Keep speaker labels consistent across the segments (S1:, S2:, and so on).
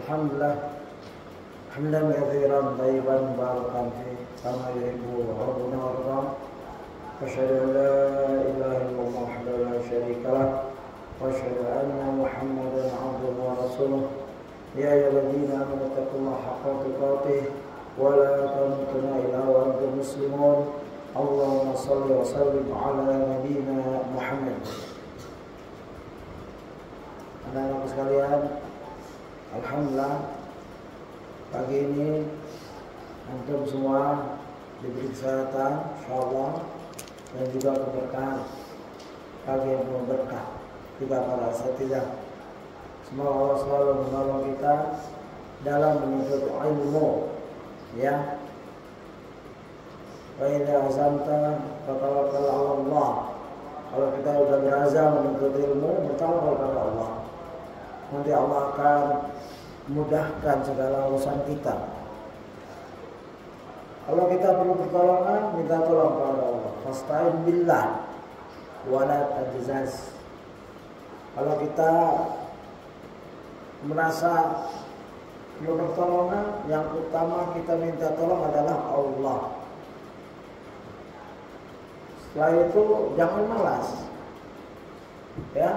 S1: Alhamdulillah hamdan katsiran thayyiban mubarakan fi kama yuhibbu rabbuna wa yarda. Asyhadu an la ilaha illallah wahdahu la syarika lah wa asyhadu anna Muhammadan abduhu wa rasuluh. Ya ayyuhalladzina amanu taqullaha haqqa tuqatih wa la tamutunna illa wa antum muslimun. Allahumma shalli wa sallim ala nabiyyina Muhammad. Anak-anak sekalian, alhamdulillah pagi ini antum semua diberi kesehatan, insyaallah, dan juga keberkahan. Pagi yang penuh berkah juga para asatidzah. Semoga Allah selalu menolong kita dalam menuntut ilmu, ya. Wa idza azamta fatawakkal 'ala Allah. Kalau kita sudah berazam menuntut ilmu, bertawakal kepada Allah. Nanti Allah akan mudahkan segala urusan kita. Kalau kita perlu pertolongan, minta tolong kepada Allah. Fasta'in billah wa la tajzaz. Kalau kita merasa perlu pertolongan, yang utama kita minta tolong adalah Allah. Setelah itu jangan malas. Ya,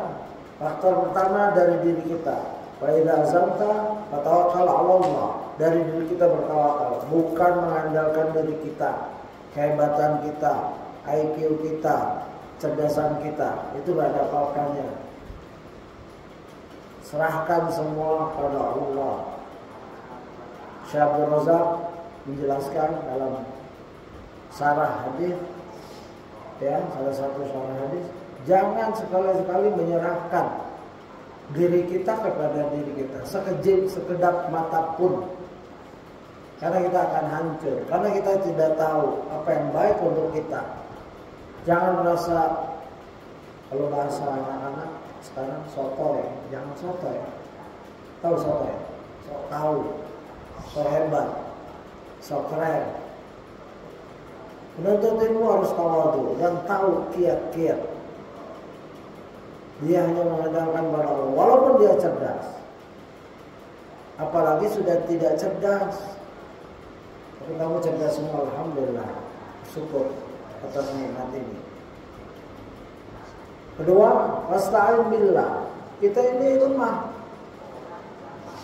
S1: faktor pertama dari diri kita. Fa idza azamta fatawakkal 'ala Allah. Dari diri kita bertawakal, bukan mengandalkan diri kita, kehebatan kita, IQ kita, cerdasan kita. Itu enggak ada apa-apanya. Serahkan semua pada Allah. Syekh Abdul Razak menjelaskan dalam syarah hadis, ya, salah satu syarah hadis, jangan sekali-sekali menyerahkan diri kita kepada diri kita sekejap sekedap mata pun, karena kita akan hancur, karena kita tidak tahu apa yang baik untuk kita. Jangan merasa, kalau bahasa anak-anak sekarang, sotoy. Jangan sotoy. Tahu sotoy? Sok tahu, sok hebat, sok keren. Menuntut ilmu harus tawadhu, yang tahu kiat-kiat. Dia hanya mengandalkan pada Allah, walaupun dia cerdas. Apalagi sudah tidak cerdas. Tapi kamu cerdas semua, alhamdulillah. Syukur atas nikmat ini. Kedua, wasta'in billah. Kita ini lemah.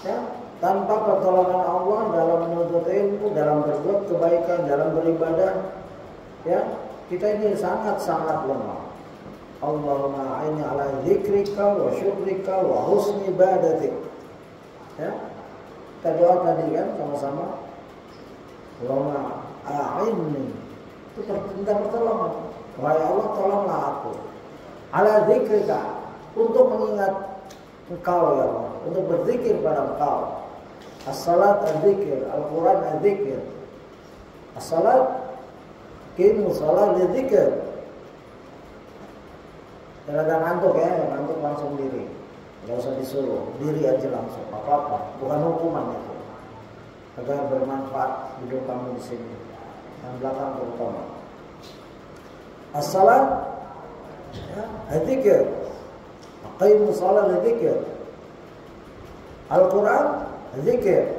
S1: Ya, tanpa pertolongan Allah dalam menuntut ilmu, dalam berbuat kebaikan, dalam beribadah, ya, kita ini sangat-sangat lemah. Allahumma a'inni ala dzikrika wa syukrika wa husni ibadatik. Ya. Kita doa tadi kan sama-sama. Allahumma a'inni. Itu minta pertolongan. Wahai Allah, tolonglah aku. Ala dzikrika, untuk mengingat Engkau ya Allah, untuk berzikir pada Engkau. As-salat az-zikir, Al-Quran az-zikir. As-salat kini salat az-zikir. Jangan ngantuk ya, yang ngantuk langsung diri. Gak usah disuruh, diri aja langsung. Apa-apa, bukan hukuman itu. Agar bermanfaat hidup kamu di sini. Yang belakang terutama. As-salat, ya, az-zikir. Aqimu salat az-zikir. Al-Quran az-zikir.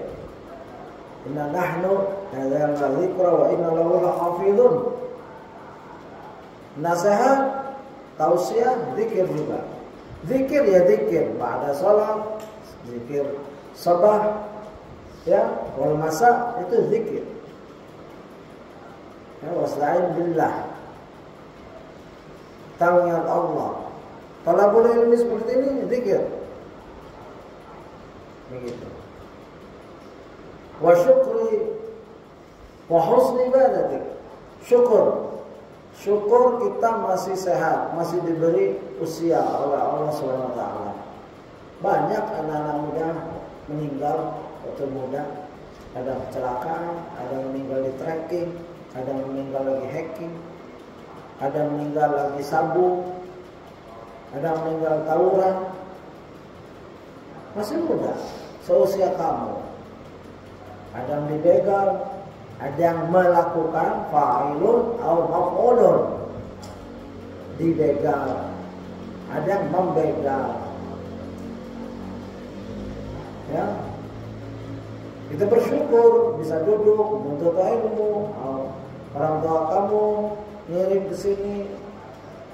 S1: Inna nahnu nazzalna dzikra wa inna lahu lahafizun. Nasihat, tausiah, zikir juga. Zikir ya zikir, ba'da salat, zikir sabah, ya, wal masa, itu zikir. Ya, wasta'in billah. Tauhid Allah. Talabul ilmi seperti ini zikir. Begitu. Wa syukri wa husni ibadatik. Syukur kita masih sehat, masih diberi usia oleh Allah SWT. Banyak anak-anak muda meninggal waktu muda. Ada kecelakaan, ada yang meninggal di trekking, ada yang meninggal lagi hacking, ada yang meninggal lagi sabu, ada yang meninggal tawuran. Masih muda, seusia kamu. Ada yang dibegal, ada yang melakukan fa'ilun atau maf'ulun, dibegal, ada yang membegal. Ya, Kita bersyukur bisa duduk menuntut ilmu. Orang tua kamu ngirim ke sini,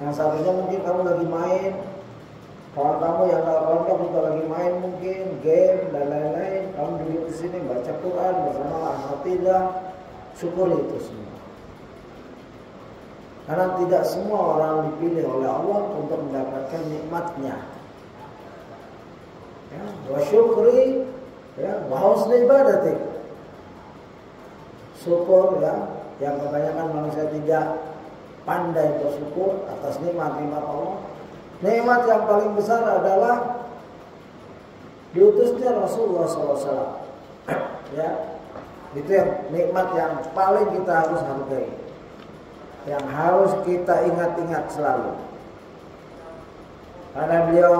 S1: yang satunya mungkin kamu lagi main, kawan kamu yang gak rontok juga lagi main mungkin game dan lain-lain. Kamu duduk di sini baca Quran bersama alhamdulillah, syukuri itu semua. Karena tidak semua orang dipilih oleh Allah untuk mendapatkan nikmatnya. Ya, wa syukri, ya, wa husni ibadati. Syukur, ya, yang kebanyakan manusia tidak pandai bersyukur atas nikmat-nikmat Allah. Nikmat yang paling besar adalah diutusnya Rasulullah SAW. Ya, itu yang nikmat yang paling kita harus hargai, yang harus kita ingat-ingat selalu. Karena beliau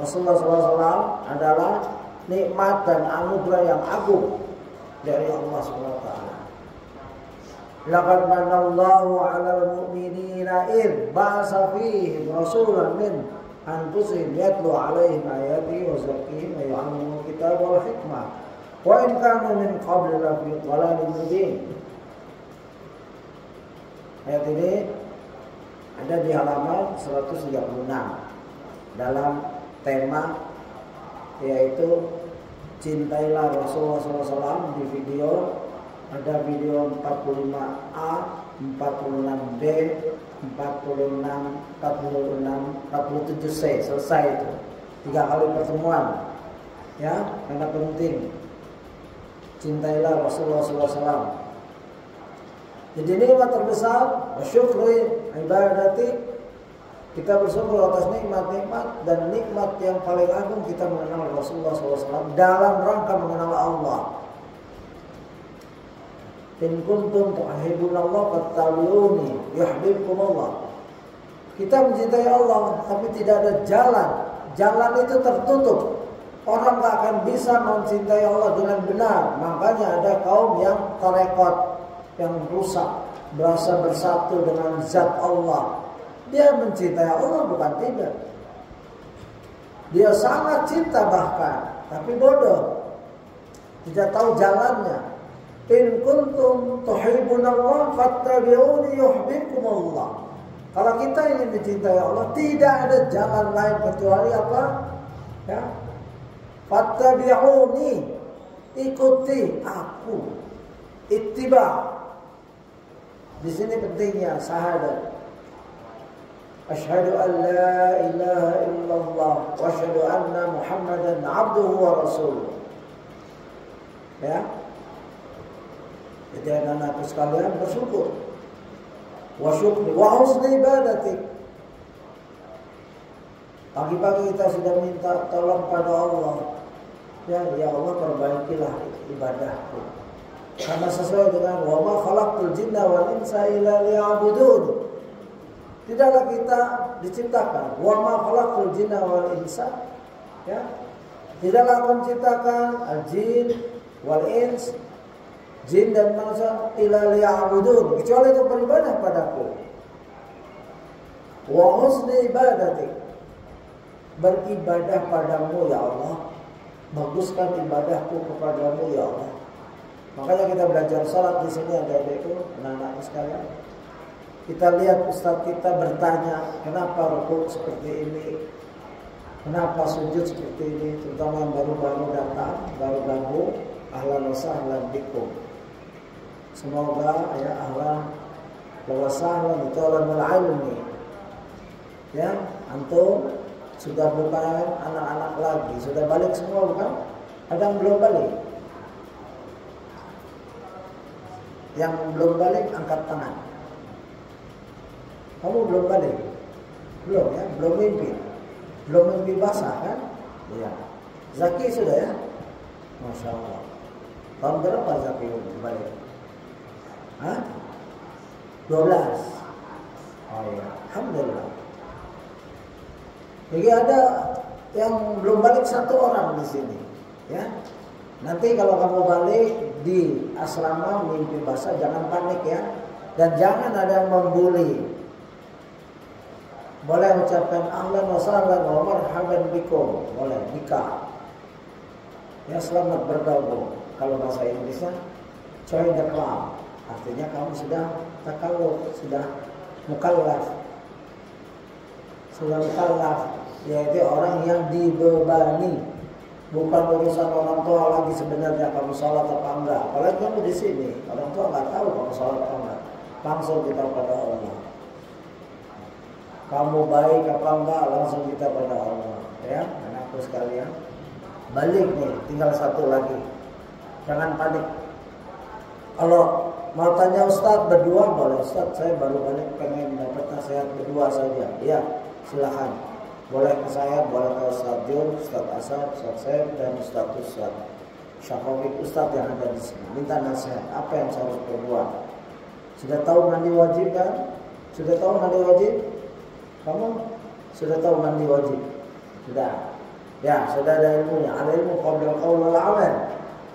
S1: Rasulullah SAW adalah nikmat dan anugerah yang agung dari Allah SWT. Laqad manallahu 'alal mu'minina id ba'atsa fihim rasulan min anfusihim yatlu 'alaihim ayatihi wa yuzakkihim wa yu'allimuhumul kitaba wal hikmah wa in kanu min qablu lafi dhalalin mubin. Ayat ini ada di halaman 136 dalam tema yaitu cintailah Rasulullah SAW. Di video ada video 45A, 46B, 46, 47C, selesai itu. 3 kali pertemuan. Ya, karena penting. Cintailah Rasulullah SAW. Jadi nikmat terbesar, syukri ibadati. Kita bersyukur atas nikmat-nikmat, dan nikmat yang paling agung kita mengenal Rasulullah SAW dalam rangka mengenal Allah. In kuntum tuhibbunallah fattabi'uni yuhibbukumullah. Kita mencintai Allah, tapi tidak ada jalan. Jalan itu tertutup. Orang tak akan bisa mencintai Allah dengan benar. Makanya ada kaum yang tarekat, yang rusak, berasa bersatu dengan zat Allah. Dia mencintai Allah bukan tidak. Dia sangat cinta bahkan, tapi bodoh. Tidak tahu jalannya. In kuntum tuhibbunallah fattabi'uni yuhibbukumullah. Kalau kita ingin dicintai Allah, tidak ada jalan lain kecuali apa? Ya. Fattabi'uni, ikuti aku. Ittiba. Di sini pentingnya syahadat. Asyhadu an la ilaha illallah wa asyhadu anna Muhammadan abduhu wa rasuluh. Ya. Jadi anak-anakku sekalian bersyukur. Wa syukri wa husni ibadati. Pagi-pagi kita sudah minta tolong pada Allah. Ya Allah, perbaikilah ibadahku. Karena sesuai dengan wa ma khalaqtul jinna wal insa illa liya'budun. Tidaklah kita diciptakan wa ma khalaqtul jinna wal insa, ya. Tidaklah aku menciptakan al-jin wal ins, jin dan manusia, illa liya'budun, kecuali untuk beribadah padaku. Wa husni ibadati, beribadah padamu ya Allah. Baguskan ibadahku kepadamu ya Allah. Makanya kita belajar salat di sini ada itu, anak-anak sekalian. Kita lihat ustaz kita bertanya, kenapa rukuk seperti ini? Kenapa sujud seperti ini? Terutama yang baru-baru datang, baru gabung, ahlan wa sahlan bikum. Semoga ya ahlan wa sahlan bitalamul ilmi. Ya, antum sudah bukan anak-anak lagi, sudah balik semua bukan? Ada yang belum balik? Yang belum balik angkat tangan. Kamu belum balik? Belum ya? Belum mimpi? Belum mimpi basah kan? Iya. Zaki sudah ya? Masya Allah. Tahun berapa Zaki balik? Hah? 12. Oh iya. Alhamdulillah. Jadi ada yang belum balik 1 orang di sini, ya. Nanti kalau kamu balik di asrama mimpi basah, jangan panik ya, dan jangan ada yang membuli. Boleh ucapkan ahlan wa sahlan wa marhaban bikum, boleh nikah. Ya, selamat bergabung. Kalau bahasa Inggrisnya join the club, artinya kamu sudah takalluf, sudah mukallaf, yaitu orang yang dibebani. Bukan urusan orang tua lagi sebenarnya kamu sholat apa enggak. Apalagi kamu di sini, orang tua nggak tahu kamu sholat apa enggak. Langsung kita pada Allah. Kamu baik apa enggak, langsung kita pada Allah. Ya, anakku sekalian. Balik nih, tinggal satu lagi. Jangan panik. Kalau mau tanya Ustadz berdua boleh. Ustadz, saya baru balik pengen dapat nasihat berdua saja. Ya, silakan. Boleh ke saya, boleh ke Ustadz Jun, Ustadz Asad, Ustadz Seb, dan Ustadz Syafiq, Ustadz yang ada di sini. Minta nasihat. Apa yang saya harus berbuat? Sudah tahu mandi wajib kan? Sudah tahu mandi wajib? Kamu sudah tahu mandi wajib? Sudah. Ya, sudah ada ilmunya. Ada ilmu qabla qaul wal amal.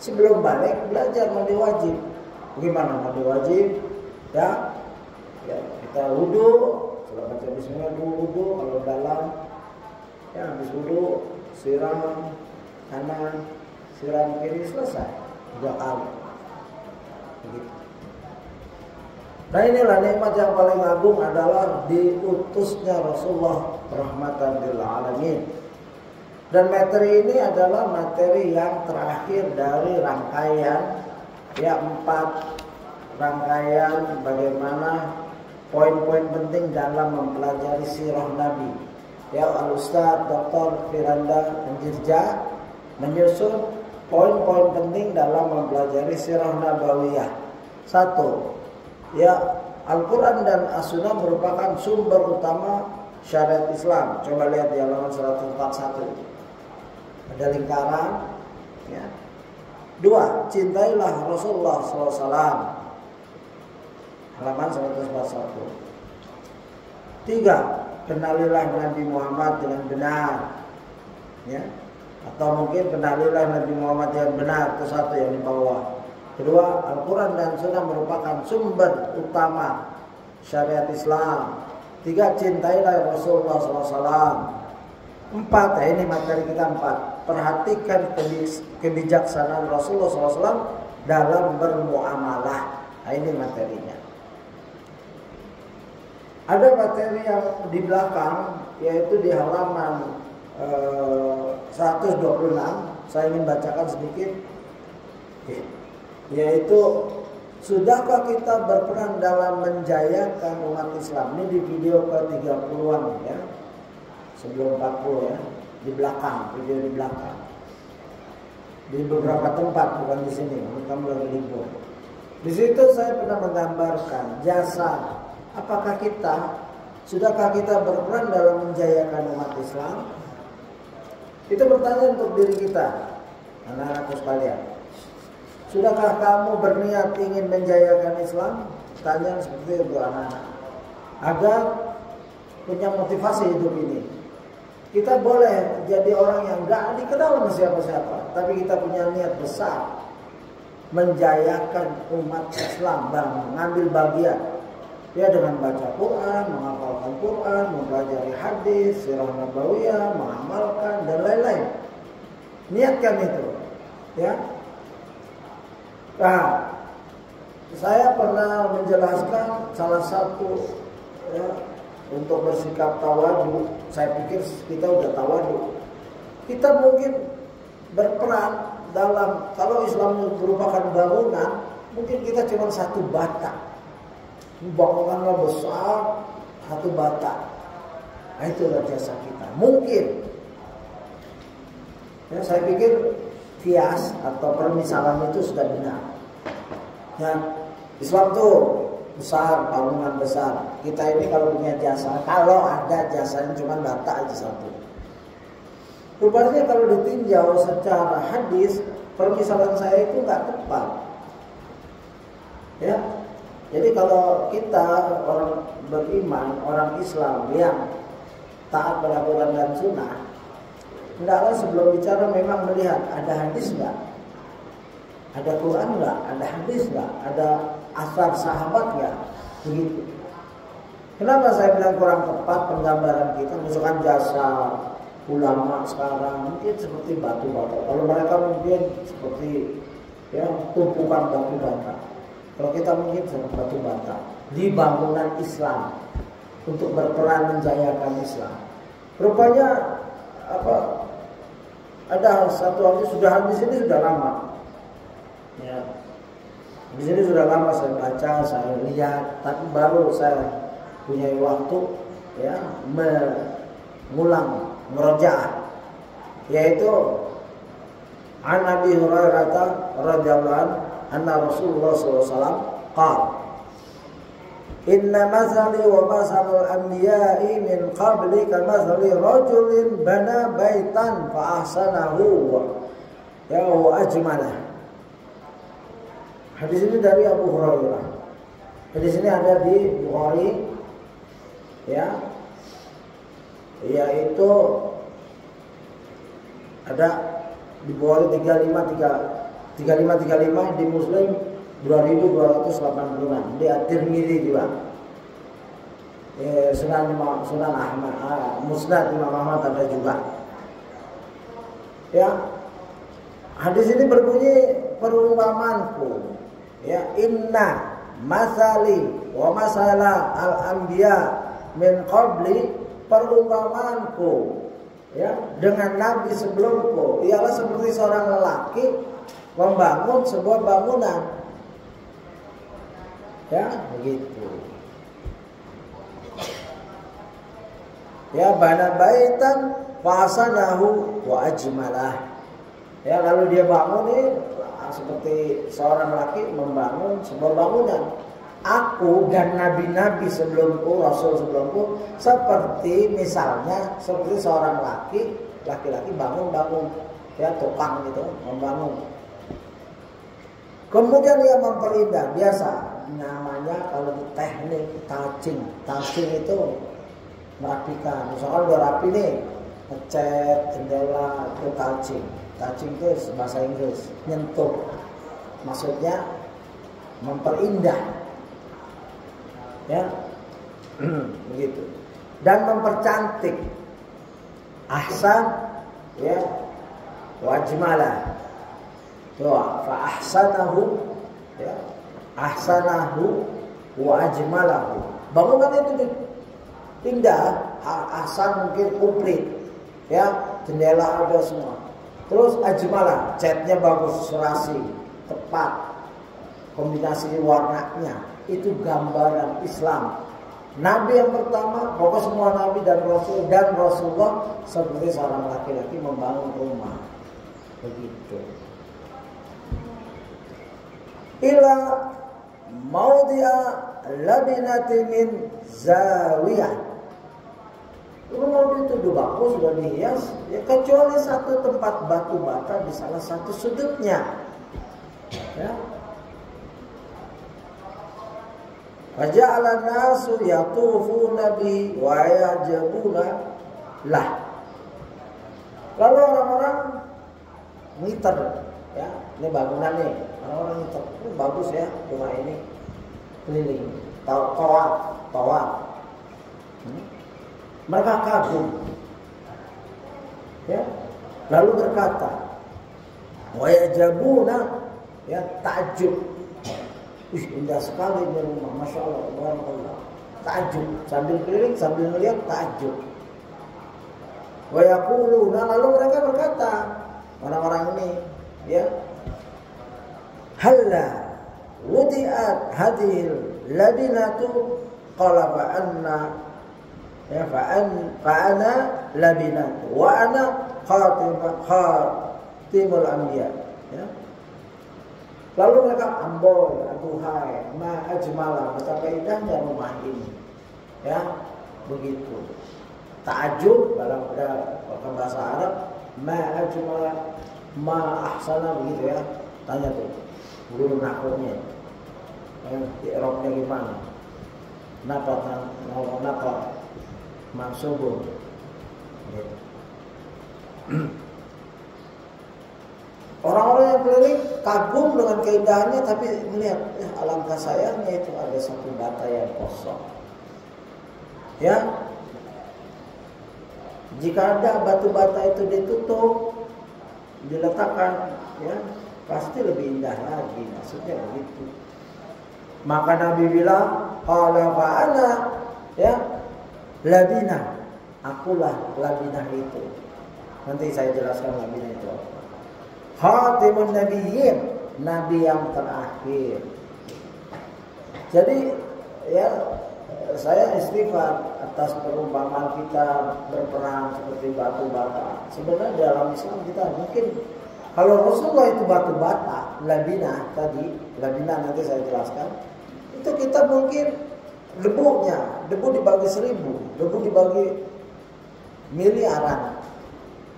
S1: Sebelum balik belajar mandi wajib. Bagaimana mandi wajib? Ya, kita wudu. Setelah baca bismillah wudu. Kalau dalam, ya habis wudu siram kanan, siram kiri, selesai 2 kali. Begitu. Nah inilah nikmat yang paling agung adalah diutusnya Rasulullah rahmatan lil alamin. Dan materi ini adalah materi yang terakhir dari rangkaian 4 rangkaian bagaimana poin-poin penting dalam mempelajari sirah Nabi. Ya, Al-Ustaz Dr. Firanda Anjirja menyusun poin-poin penting dalam mempelajari sirah Nabawiyah. 1. Ya, Al-Quran dan As-Sunnah merupakan sumber utama syariat Islam. Coba lihat di halaman 141. Ada lingkaran. Ya. 2. Cintailah Rasulullah SAW. Halaman 141. 3. Kenalilah Nabi Muhammad dengan benar. Ya. Atau mungkin kenalilah Nabi Muhammad dengan benar. Itu 1 yang di bawah. Kedua, Al-Quran dan Sunnah merupakan sumber utama syariat Islam. 3. Cintailah Rasulullah SAW. 4. Ini materi kita 4. Perhatikan kebijaksanaan Rasulullah SAW dalam bermuamalah. Nah, ini materinya. Ada materi yang di belakang, yaitu di halaman 126. Saya ingin bacakan sedikit. Yaitu, sudahkah kita berperan dalam menjayakan umat Islam? Ini di video ke-30-an ya. Sebelum 40 ya. Di belakang, video di belakang. Di beberapa tempat, bukan di sini. Kamu lagi libur. Di situ saya pernah menggambarkan jasa. Apakah sudahkah kita berperan dalam menjayakan umat Islam? Itu pertanyaan untuk diri kita, anak-anakku sekalian. Sudahkah kamu berniat ingin menjayakan Islam? Pertanyaan seperti itu anak-anak. Agar punya motivasi hidup ini. Kita boleh jadi orang yang gak dikenal sama siapa-siapa, tapi kita punya niat besar menjayakan umat Islam dan mengambil bagian. Ya, dengan baca Quran, menghafalkan Quran, mempelajari hadis, sirah nabawiyah, mengamalkan dan lain-lain. Niatkan itu, ya. Nah, saya pernah menjelaskan salah satu ya, untuk bersikap tawadu. Saya pikir kita udah tawadu. Kita mungkin berperan dalam, kalau Islam merupakan bangunan, mungkin kita cuma 1 bata. Bangunannya besar, 1 bata. Nah, itulah jasa kita. Mungkin. Ya, saya pikir kias atau permisalan itu sudah benar. Ya, Islam tuh besar, bangunan besar. Kita ini kalau punya jasa, kalau ada jasanya cuma bata aja 1. Rupanya kalau ditinjau secara hadis, permisalan saya itu nggak tepat. Ya, jadi kalau kita orang beriman, orang Islam yang taat pada Quran dan Sunnah, hendaklah sebelum bicara memang melihat ada hadis nggak, ada Quran nggak, ada hadis nggak, ada asar sahabat nggak, begitu. Kenapa saya bilang kurang tepat penggambaran kita? Misalkan jasa ulama sekarang mungkin seperti batu bata. Kalau mereka mungkin seperti ya, tumpukan batu bata. Kalau kita mungkin batu bata di bangunan Islam untuk berperan menjayakan Islam. Rupanya apa? Ada satu hadis di sini sudah lama. Ya. Di sini sudah lama saya baca, saya lihat, tapi baru saya punya waktu ya mengulang merojaah, yaitu an Abi Hurairah radhiyallahu anhu anna Rasulullah sallallahu alaihi wasallam qala inna mazali wa mazalul anbiya'i min qabli ka mazali rajulin bana baitan fa ahsanahu ya wa ajmalah. Hadis ini dari Abu Hurairah. Hadis ini ada di Bukhari, ya, yaitu ada di Bukhari 3535, di Muslim 2286, di At-Tirmidzi juga, Sunan Ahmad, Musnad Imam Ahmad ada juga. Ya, hadis ini berbunyi perumpamanku. Ya, inna masali wa masala al-anbiya min qabli, perumpamanku ya dengan nabi sebelumku ialah seperti seorang lelaki membangun sebuah bangunan. Ya, begitu. Ya, bana baitan fa asanahu wa ajmalah. Ya, lalu dia bangun ini seperti seorang laki membangun sebuah bangunan. Aku dan nabi-nabi sebelumku, rasul sebelumku, seperti misalnya seperti seorang laki-laki bangun, ya, tukang gitu, membangun. Kemudian dia memperindah, biasa namanya kalau di teknik touching itu merapikan. Misalkan udah rapi nih, ngecat jendela, itu touching itu bahasa Inggris, nyentuh, maksudnya memperindah, ya, begitu, dan mempercantik. Ahsan, ya, wajmalah, doa, fa ahsanahu, ya, ahsanahu wa ajmalahu. Bangunan itu indah, ahsan mungkin komplit, ya, jendela ada semua. Terus ajmalah, catnya bagus, serasi, tepat, kombinasi warnanya, itu gambaran Islam. Nabi yang pertama, pokoknya semua nabi dan Rasulullah seperti seorang laki-laki membangun rumah, begitu. Ila maudhi'a labinati min zawiyah. Rumah itu bagus, sudah dihias, ya, kecuali satu tempat batu bata di salah satu sudutnya. Ya. Faja'ala nasu yatufuna bihi wa ya'jabuna lah. Lalu orang-orang ngiter, ya, ini bangunan nih, orang-orang ngiter, bagus ya rumah ini, keliling, tawaf. Mereka kagum, ya, lalu berkata, wa ya'jabuna, ya, takjub. Indah sekali ini rumah, masya Allah, subhanallah. Takjub, sambil keliling, sambil melihat, takjub. Wa yaquluna, lalu mereka berkata, orang-orang ini, ya, halla wudi'at hadhil labinatu qala fa'anna, ya, fa'ana labinatu wa ana khatimul anbiya, ya. Lalu mereka amboi, aduhai, ma ajmala, betapa indahnya rumah ini, ya, begitu. Ta'ajub dalam bahasa Arab, ma ajmala, ma ahsana, begitu ya. Tanya tuh guru nahwunya, di Eropnya gimana? Kenapa mansubun? Gitu. Orang-orang yang keliling kagum dengan keindahannya, tapi melihat, ya, alangkah sayangnya itu ada satu bata yang kosong. Ya, jika ada batu bata itu ditutup, diletakkan, ya, pasti lebih indah lagi, maksudnya begitu. Maka Nabi bilang, qala fa'ana, ya, labina, akulah labinah itu. Nanti saya jelaskan labinah itu. Khatimun nabiyyin, nabi yang terakhir. Jadi ya, saya istighfar atas perumpamaan kita berperang seperti batu bata. Sebenarnya dalam Islam kita mungkin, kalau Rasulullah itu batu bata, labina tadi, labina nanti saya jelaskan, itu kita mungkin debunya, debu dibagi 1000, debu dibagi miliaran.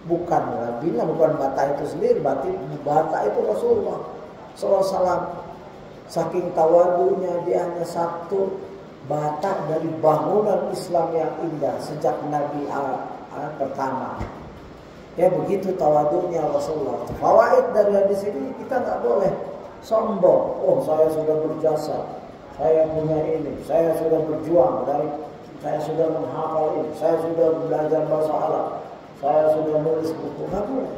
S1: Bukan labina, bukan bata itu sendiri, bata itu Rasulullah SAW. Saking tawadunya, dia hanya satu bata dari bangunan Islam yang indah sejak Nabi pertama. Ya begitu tawadunya Rasulullah. Fawaid dari hadis ini, kita nggak boleh sombong. Oh, saya sudah berjasa, saya punya ini, saya sudah berjuang saya sudah menghafal ini, saya sudah belajar bahasa Arab, saya sudah nulis buku. Nggak boleh.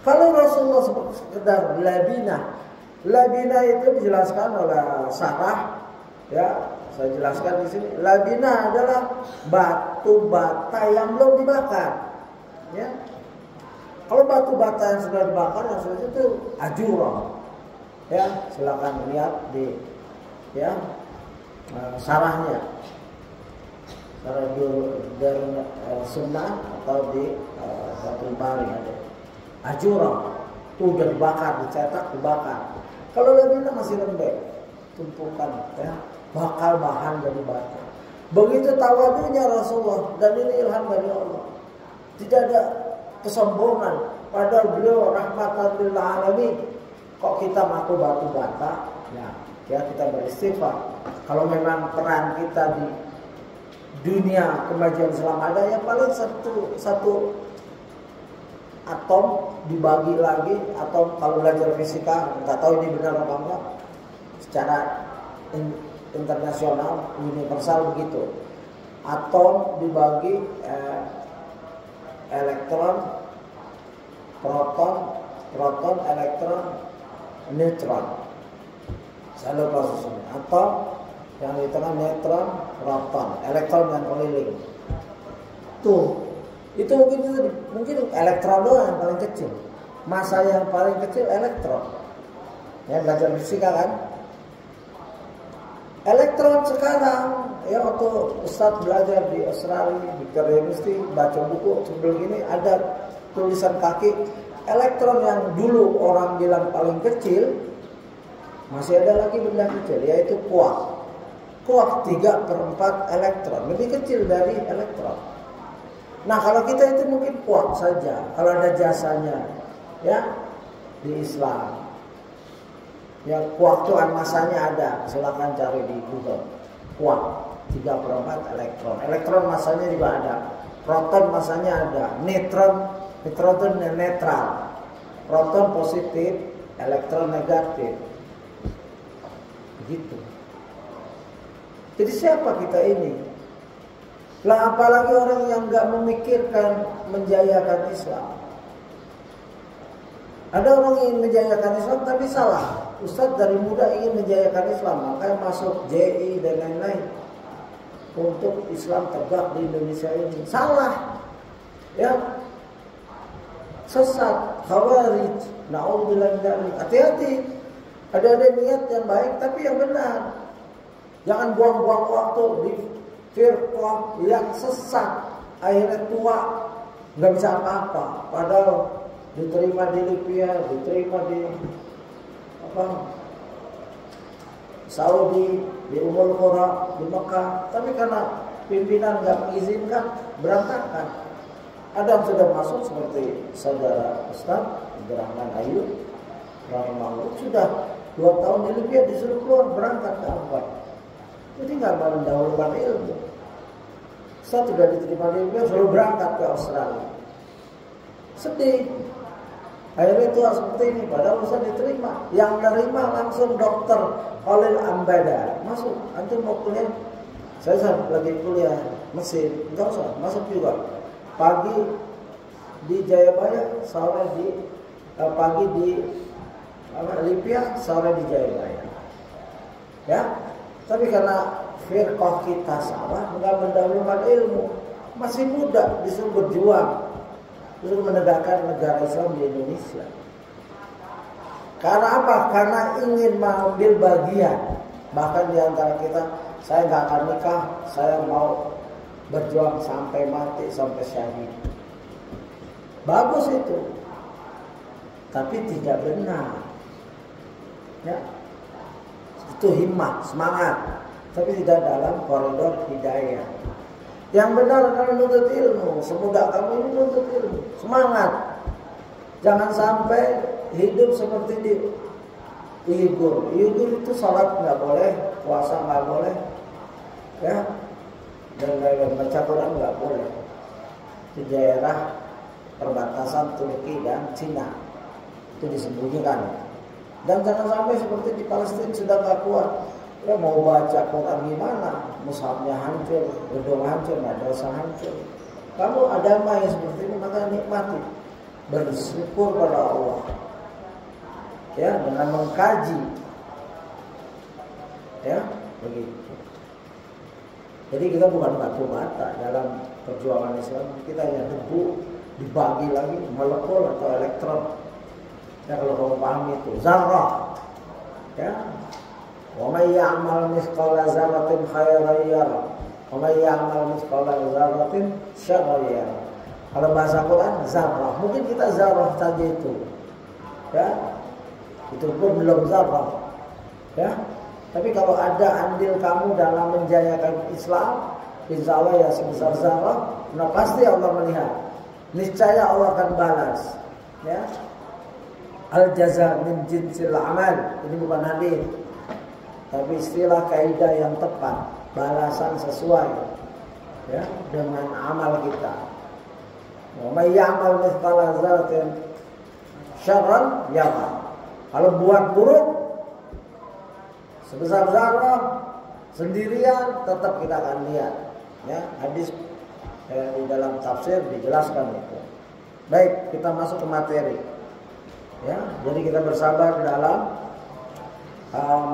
S1: Kalau Rasulullah sekedar labina itu dijelaskan oleh Sarah, ya saya jelaskan di sini. Labina adalah batu bata yang belum dibakar, ya. Kalau batu bata yang sudah dibakar, maksudnya itu ajurah, ya. Silakan lihat di, ya, sarahnya, sarah dari sunnah atau di Fathul Bari ada. Ajurah itu udah dibakar, dicetak, dibakar. Kalau labina masih lembek, tumpukan, ya, bakal bahan dari bata. Begitu tawadunya Rasulullah, dan ini ilham dari Allah. Tidak ada kesombongan, padahal beliau rahmatan lil alamin. Kok kita maku batu bata? Ya kita beristighfar. Kalau memang peran kita di dunia kemajuan Islam ada, ya paling satu atom dibagi lagi, atau kalau belajar fisika, nggak tahu ini benar apa enggak, secara internasional universal begitu, atom dibagi elektron, proton, elektron, neutron. Saya lupa susunnya. Atom yang di tengah, neutron, proton, elektron yang keliling. Tuh. Itu mungkin elektron doang yang paling kecil. Massa yang paling kecil elektron. Ya, belajar fisika kan? Elektron sekarang, ya waktu Ustadz belajar di Australia, di University, baca buku sebelum ini ada tulisan kaki, elektron yang dulu orang bilang paling kecil, masih ada lagi benda kecil, yaitu kuark. Kuark 3/4 elektron, lebih kecil dari elektron. Nah, kalau kita itu mungkin kuat saja, kalau ada jasanya, ya, di Islam. Ya, kuat itu masanya ada, silakan cari di Google. Kuat 3/4 elektron. Elektron masanya juga ada. Proton masanya ada. Neutron itu netral. Proton positif, elektron negatif. Begitu. Jadi siapa kita ini? Lah apalagi orang yang nggak memikirkan menjayakan Islam. Ada orang yang ingin menjayakan Islam tapi salah. Ustadz dari muda ingin menjayakan Islam, makanya masuk JI dan lain-lain untuk Islam tegak di Indonesia ini. Salah, ya, sesat, khawarij. Na'udzubillah min dzalik. Hati-hati. Ada niat yang baik tapi yang benar. Jangan buang-buang waktu di firqah yang sesat, akhirnya tua nggak bisa apa-apa. Padahal diterima di Libya, diterima di Saudi, di Ummul Qura, di Mekah, tapi karena pimpinan nggak mengizinkan, berantakan. Ada yang sudah masuk seperti saudara Ustaz Abdurrahman Ayub, rahimahullah, sudah 2 tahun di Libya, disuruh keluar berangkat ke Arfah. Jadi nggak mau mendahulukan ilmu. Saya sudah diterima di Libya, suruh berangkat ke Australia. Sedih. Akhirnya itu seperti ini, padahal usah diterima. Yang menerima langsung Dokter Khalil Ambada. Masuk, antum mau kuliah? Saya lagi kuliah mesin, enggak usah, masuk juga. Pagi di Jayabaya, sore di pagi di Libya, sore di Jayalaya. Ya, tapi karena firqah kita salah, nggak mendahulukan ilmu, masih muda disuruh berjuang, disuruh menegakkan negara Islam di Indonesia. Karena apa? Karena ingin mengambil bagian. Bahkan di antara kita, saya nggak akan nikah, saya mau berjuang sampai mati, sampai syahid. Bagus itu, tapi tidak benar. Ya, itu himmah, semangat, tapi tidak dalam koridor hidayah. Yang benar adalah menuntut ilmu. Semudah kamu ini menuntut ilmu, semangat. Jangan sampai hidup seperti di Uyghur. Uyghur itu sholat nggak boleh, puasa nggak boleh, ya, dan lain-lain, baca Quran nggak boleh. Di daerah perbatasan Turki dan Cina itu disembunyikan. Dan jangan sampai seperti di Palestina sudah nggak kuat, ya mau baca Quran gimana, mushafnya hancur, gedung hancur, madrasah hancur. Kamu agama yang seperti ini maka nikmati, bersyukur pada Allah, ya, dengan mengkaji, ya, begitu. Jadi kita bukan batu bata dalam perjuangan Islam, kita hanya debu dibagi lagi molekul atau elektron. Ya, kalau kamu paham itu zarrah, ya, wa may ya'mal mithqala dzarratin khairan yarah wa may ya'mal mithqala dzarratin syarran yarah. Kalau bahasa Quran zarrah, mungkin kita zarrah saja itu, ya, itu pun belum zarrah, ya. Tapi kalau ada andil kamu dalam menjayakan Islam, insya Allah ya sebesar zarrah, nah pasti Allah melihat, niscaya Allah akan balas, ya. Al-jaza min jinsil amal. Ini bukan hadis, tapi istilah kaidah yang tepat, balasan sesuai, ya, dengan amal kita. Wa may ya'mal mithqala dzarratin syarran yarah. Kalau buat buruk sebesar zarrah sendirian, tetap kita akan lihat, ya. Hadis di dalam tafsir dijelaskan itu. Baik, kita masuk ke materi. Ya, jadi kita bersabar dalam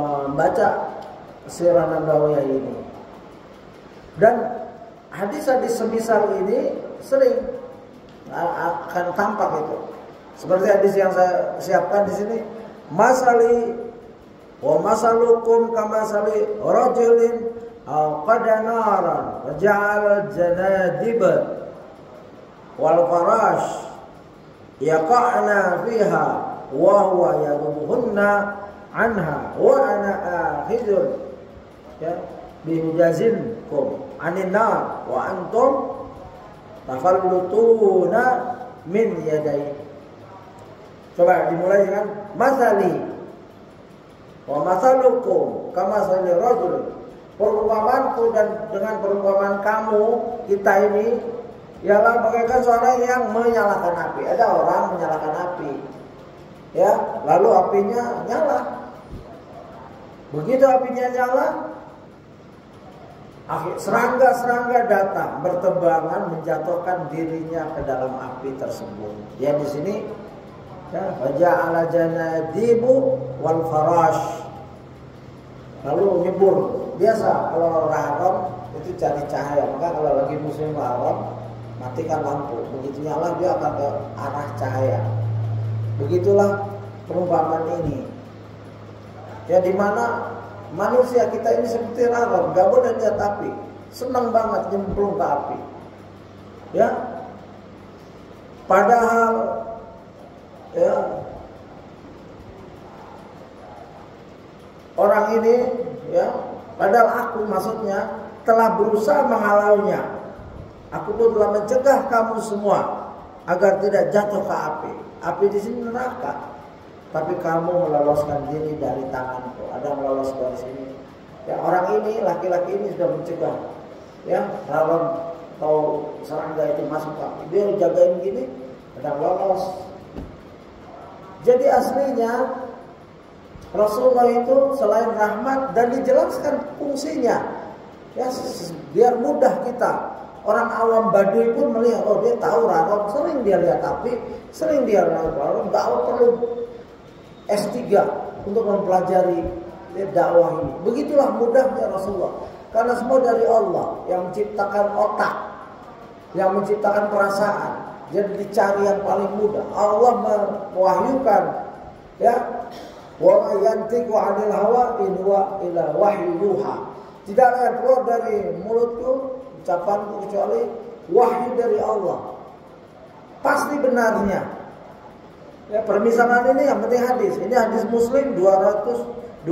S1: membaca sirah Nabawiyah ini. Dan hadis-hadis semisal ini sering akan tampak itu. Seperti hadis yang saya siapkan di sini, masali wa masalukum kamasali rajulin qada naran wa ja'al janadib wal farash yaqa'na fiha wa huwa yadhuhunna anha wa ana akhidun, ya, bihujazinkum anin nar wa antum tafallutuna min yadai. Coba dimulai dengan masali wa masalukum kama sali rajul. Perumpamanku dan dengan perumpamaan kamu, kita ini ialah bagaikan seorang yang menyalakan api. Ada orang menyalakan api, ya, lalu apinya nyala. Begitu apinya nyala, serangga-serangga datang bertebangan menjatuhkan dirinya ke dalam api tersebut. Ya, di sini, ya, faja'ala janadibu wal farash. Lalu nyebur. Biasa kalau haram itu cari cahaya, maka kalau lagi musim haram matikan lampu, begitu nyala dia akan ke arah cahaya. Begitulah perumpamaan ini. Ya, di mana manusia kita ini seperti haram, gak boleh lihat api, senang banget nyemplung ke api. Ya, padahal, ya, orang ini, ya, padahal aku maksudnya telah berusaha menghalaunya. Aku pun telah mencegah kamu semua agar tidak jatuh ke api. Api di sini neraka. Tapi kamu meloloskan diri dari tanganku. Ada melolos dari sini. Ya, orang ini, laki-laki ini sudah mencegah. Ya, haram atau serangga itu masuk ke api. Dia jagain gini, ada lolos. Jadi aslinya Rasulullah itu selain rahmat dan dijelaskan fungsinya, ya, biar mudah kita. Orang awam Baduy pun melihat, oh dia tahu haram, sering dia lihat api, sering dia lihat haram, nggak perlu S3 untuk mempelajari dakwah ini. Begitulah mudahnya Rasulullah. Karena semua dari Allah yang menciptakan otak, yang menciptakan perasaan. Jadi dicari yang paling mudah. Allah mewahyukan, ya, wa yantiqu 'anil hawa in huwa illa wahyu yuha. Tidak ada yang keluar dari mulutku, ucapanku, kecuali wahyu dari Allah. Pasti benarnya. Ya, permisalan ini yang penting hadis. Ini hadis Muslim 2285.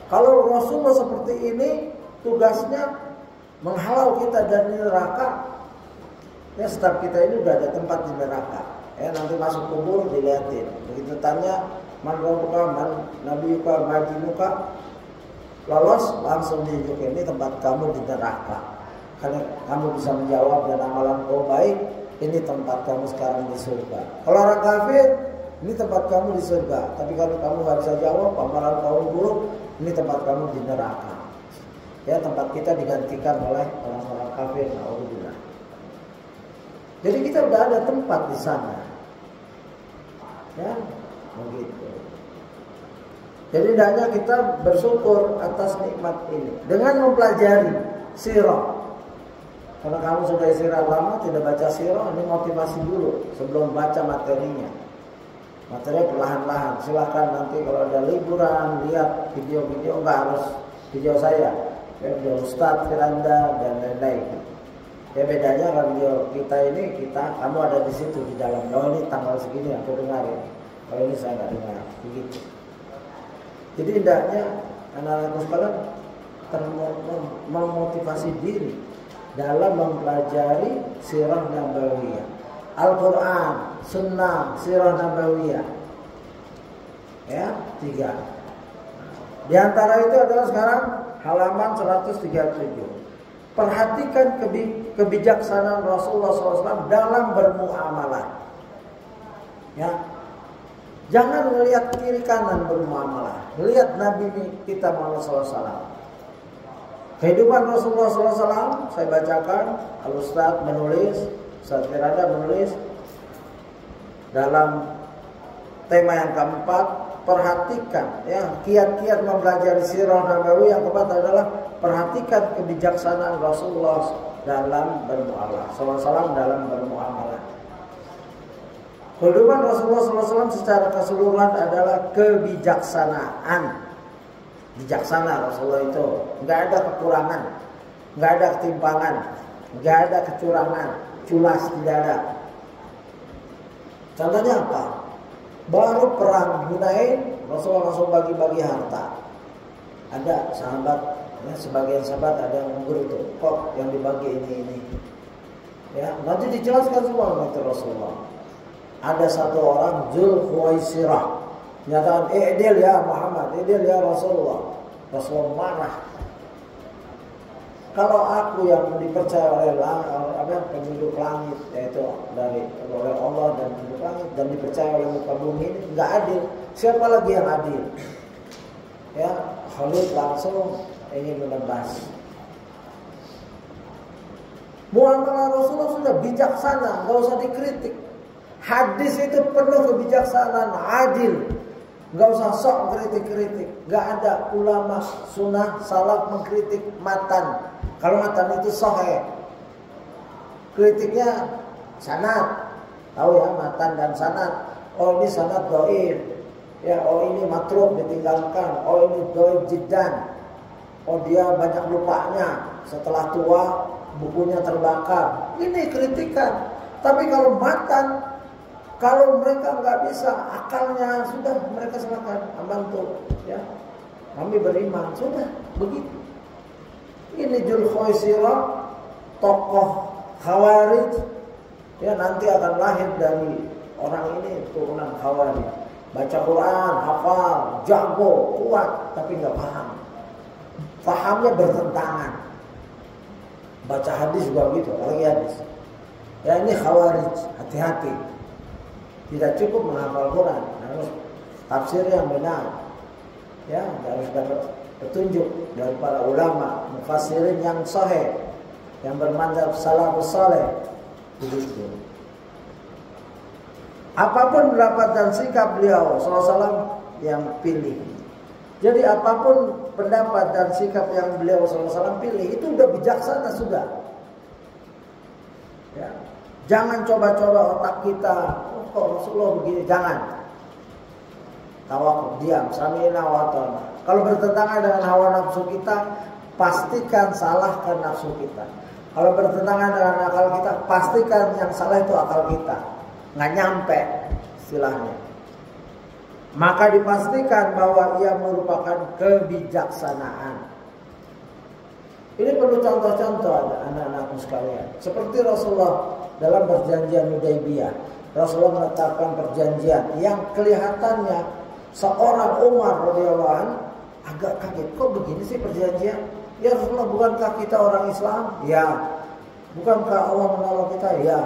S1: Kalau Rasulullah seperti ini, tugasnya menghalau kita dari neraka. Ya, setiap kita ini udah ada tempat di neraka. Ya, nanti masuk kubur dilihatin. Begitu tanya, man rabbuka, man nabiyuka, ma dinuka, lolos langsung ditunjukin, ini tempat kamu di neraka. Karena kamu bisa menjawab dan amalan kau baik, ini tempat kamu sekarang di surga. Kalau orang kafir, ini tempat kamu di surga. Tapi kalau kamu nggak bisa jawab, amalan kamu buruk, ini tempat kamu di neraka. Ya, tempat kita digantikan oleh orang-orang kafir. Alhamdulillah. Jadi kita udah ada tempat di sana. Ya, begitu. Jadi hendaknya kita bersyukur atas nikmat ini dengan mempelajari sirah. Karena kamu sudah istirahat lama tidak baca sirah, ini motivasi dulu sebelum baca materinya. Materi perlahan-lahan. Silahkan nanti kalau ada liburan lihat video-video, nggak harus video saya, video Ustadz Firanda dan lain-lain. Ya, bedanya kalau video kita ini, kamu ada di situ di dalam. Oh, ini tanggal segini aku dengarin. Kalau ini saya nggak dengar. Begitu. Jadi hendaknya anak-anakku sekalian memotivasi diri dalam mempelajari sirah nabawiyah, Al-Quran, Sunnah, sirah nabawiyah. Ya, 3. Di antara itu adalah sekarang halaman 137. Perhatikan kebijaksanaan Rasulullah SAW dalam bermuamalah. Ya, jangan melihat kiri kanan bermuamalah. Lihat Nabi kita Muhammad SAW. Kehidupan Rasulullah SAW saya bacakan. Al-Ustadz menulis, Ustadz Firanda menulis dalam tema yang keempat. Perhatikan, ya, kiat-kiat mempelajari sirah nabawi. Yang keempat adalah perhatikan kebijaksanaan Rasulullah dalam bermuamalah. SAW dalam bermuamalah. Kehidupan Rasulullah SAW secara keseluruhan adalah kebijaksanaan. Bijaksana Rasulullah itu, nggak ada kekurangan, nggak ada ketimpangan, nggak ada kecurangan, culas tidak ada. Contohnya apa? Baru perang Hunain, Rasulullah langsung bagi-bagi harta. Ada sahabat, ya, sebagian sahabat ada yang nganggur itu, kok yang dibagi ini. Ya, nanti dijelaskan semua oleh Rasulullah. Ada satu orang Zulkhuwaisirah, nyatakan, idil ya Muhammad, idil ya Rasulullah. Rasulullah marah. Kalau aku yang dipercaya oleh penduduk langit, yaitu oleh Allah dan penduduk langit, dan dipercaya oleh muka bumi ini, nggak adil. Siapa lagi yang adil? Ya, Khalid langsung ingin menebas. Muamalah Rasulullah sudah bijaksana, nggak usah dikritik. Hadis itu penuh kebijaksanaan, adil. Nggak usah sok kritik-kritik. Nggak ada ulama sunnah salaf mengkritik matan. Kalau matan itu sahih, kritiknya sanad. Tahu ya, matan dan sanad. Oh, ini sanad dhaif. Ya, oh ini matruk ditinggalkan. Oh, ini dhaif jiddan. Oh, dia banyak lupanya. Setelah tua bukunya terbakar. Ini kritikan. Tapi kalau matan, kalau mereka nggak bisa, akalnya sudah, mereka silakan amantu, ya. Kami beriman, sudah begitu. Ini Zulkhuwaisirah, tokoh Khawarij, ya, nanti akan lahir dari orang ini turunan Khawarij. Baca Quran, hafal, jago, kuat, tapi nggak paham. Pahamnya bertentangan. Baca hadis juga begitu, apalagi hadis. Ya, ini Khawarij, hati-hati. Tidak cukup menghafal Quran, harus tafsir yang benar. Ya, harus dapat petunjuk dari para ulama, mufassirin yang sahih, yang bermadzhab salafus saleh. Begitu. Apapun pendapat dan sikap beliau SAW yang pilih. Jadi apapun pendapat dan sikap yang beliau SAW pilih, itu udah bijaksana sudah. Ya. Jangan coba-coba otak kita, oh, kok Rasulullah begini, jangan. Tawakuf, diam, sami'na wa ata'na. Kalau bertentangan dengan hawa nafsu kita, pastikan salahkan nafsu kita. Kalau bertentangan dengan akal kita, pastikan yang salah itu akal kita. Nggak nyampe istilahnya. Maka dipastikan bahwa ia merupakan kebijaksanaan. Ini perlu contoh-contoh anak-anakku sekalian. Seperti Rasulullah dalam perjanjian Hudaybiyah. Rasulullah menetapkan perjanjian yang kelihatannya seorang Umar radhiyallahu anhu agak kaget. Kok begini sih perjanjian? Ya Rasulullah, bukankah kita orang Islam? Ya. Bukankah Allah menolong kita? Ya.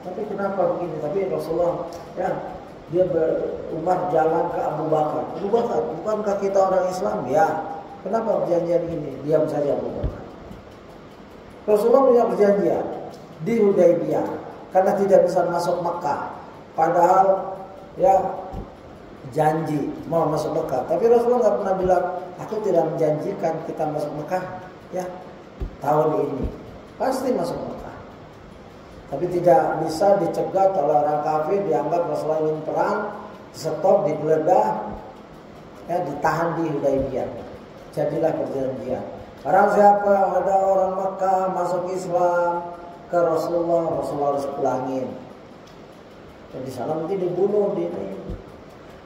S1: Tapi kenapa begini? Tapi Rasulullah, ya, Umar jalan ke Abu Bakar. Abu Bakar, bukankah kita orang Islam? Ya. Kenapa perjanjian ini? Diam saja Abu Bakar. Rasulullah punya perjanjian di Hudaybiyah karena tidak bisa masuk Mekah. Padahal ya janji mau masuk Mekah. Tapi Rasulullah nggak pernah bilang, aku tidak menjanjikan kita masuk Mekah ya tahun ini. Pasti masuk Mekah. Tapi tidak bisa dicegat oleh orang kafir, dianggap Rasulullah ingin perang, stop, digeledah, ya, ditahan di Hudaybiyah. Jadilah perjanjian. Barang siapa ada orang Mekah masuk Islam ke Rasulullah, Rasulullah harus pulangin. Dan di sana mungkin dibunuh di ini.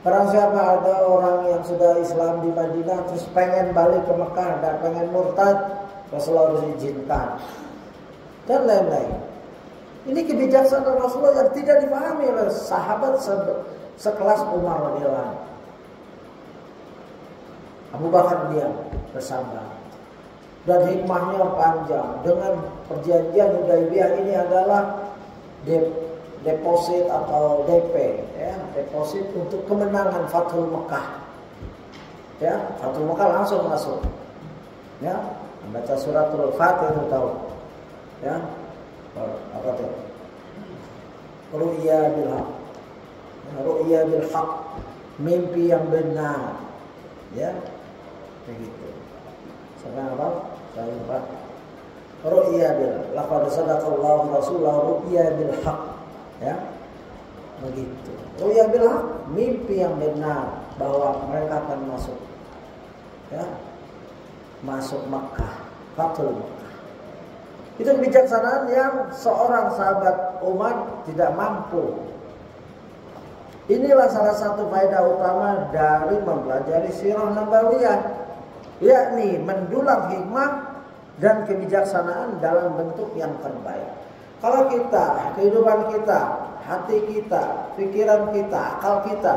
S1: Barang siapa ada orang yang sudah Islam di Madinah terus pengen balik ke Mekah dan pengen murtad, Rasulullah harus izinkan. Dan lain-lain. Ini kebijaksanaan Rasulullah yang tidak dipahami oleh sahabat sekelas Umar radhiyallahu anhu. Abu Bakar diam bersabar. Dan hikmahnya panjang. Dengan perjanjian Hudaybiyah ini adalah deposit atau DP, ya, deposit untuk kemenangan Fathul Mekah. Ya, Fathul Mekah langsung masuk. Ya, membaca suratul Fatihah itu tahu. Ya. Apa itu? Ru'ya bil haq. Ru'ya bil haq, mimpi yang benar. Ya. Begitu. Sekarang apa? Saya lupa. Ru'ya bil laqad sadaqallahu rasulahu ru'ya bil haq. Ya. Begitu. Ru'ya bil haq, mimpi yang benar bahwa mereka akan masuk. Ya. Masuk Makkah, Fathul Makkah. Itu kebijaksanaan yang seorang sahabat Umar tidak mampu. Inilah salah satu faedah utama dari mempelajari sirah nabawiyah, yakni mendulang hikmah dan kebijaksanaan dalam bentuk yang terbaik. Kalau kita, kehidupan kita, hati kita, pikiran kita, akal kita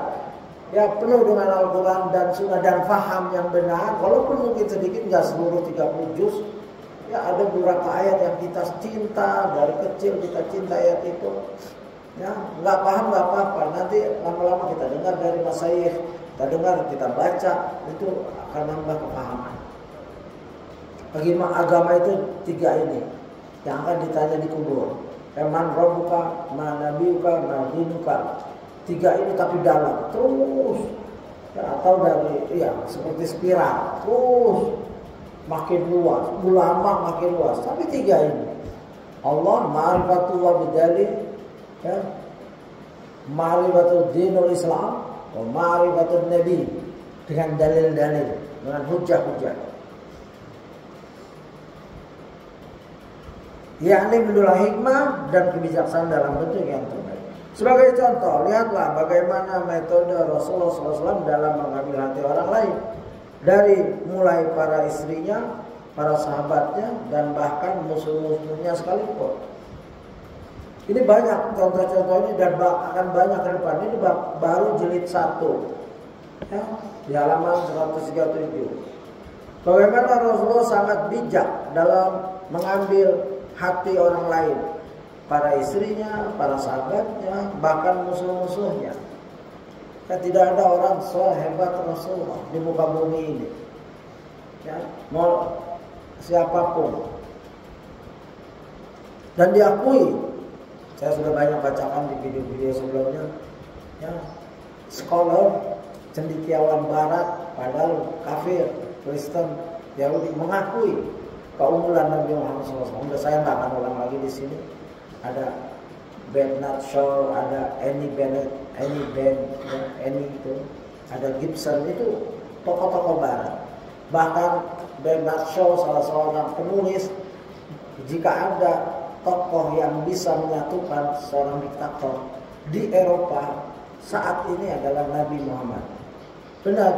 S1: ya penuh dengan Al-Quran dan Sunnah dan faham yang benar, walaupun mungkin sedikit, nggak seluruh 30 juz. Ya ada beberapa ayat yang kita cinta, dari kecil kita cinta ayat itu. Ya, nggak paham nggak apa-apa. Nanti lama-lama kita dengar dari masyayikh, kita dengar, kita baca, itu akan nambah kepahaman. Bagaimana agama itu tiga ini yang akan ditanya di kubur. Man rabbuka, man nabiyuka, man dinuka. Tiga ini tapi dalam terus. Ya, atau dari ya seperti spiral terus. Makin luas, ulama makin luas. Tapi tiga ini, Allah ma'rifatullah bidalil, ya, ma'rifatul dinul Islam, ma'rifatul Nabi dengan dalil-dalil, dengan hujah-hujah. Yakni mendulang hikmah dan kebijaksanaan dalam bentuk yang terbaik. Sebagai contoh, lihatlah bagaimana metode Rasulullah SAW dalam mengambil hati orang lain. Dari mulai para istrinya, para sahabatnya, dan bahkan musuh-musuhnya sekalipun. Ini banyak contoh-contoh ini dan akan banyak ke depan. Ini baru jilid 1 ya, di halaman 137. Bagaimana Rasulullah sangat bijak dalam mengambil hati orang lain, para istrinya, para sahabatnya, bahkan musuh-musuhnya. Dan tidak ada orang sehebat Rasulullah di muka bumi ini. Ya, mau siapapun. Dan diakui, saya sudah banyak bacakan di video-video sebelumnya, ya, scholar, cendekiawan Barat, padahal kafir, Kristen, Yahudi mengakui keunggulan Nabi Muhammad SAW. Udah saya nggak akan ulang lagi di sini. Ada Bernard Shaw, ada Annie Bennett, Annie itu, ada Gibson, itu tokoh-tokoh Barat. Bahkan Bernard Shaw, salah seorang penulis, jika ada tokoh yang bisa menyatukan seorang diktator di Eropa saat ini adalah Nabi Muhammad. Benar.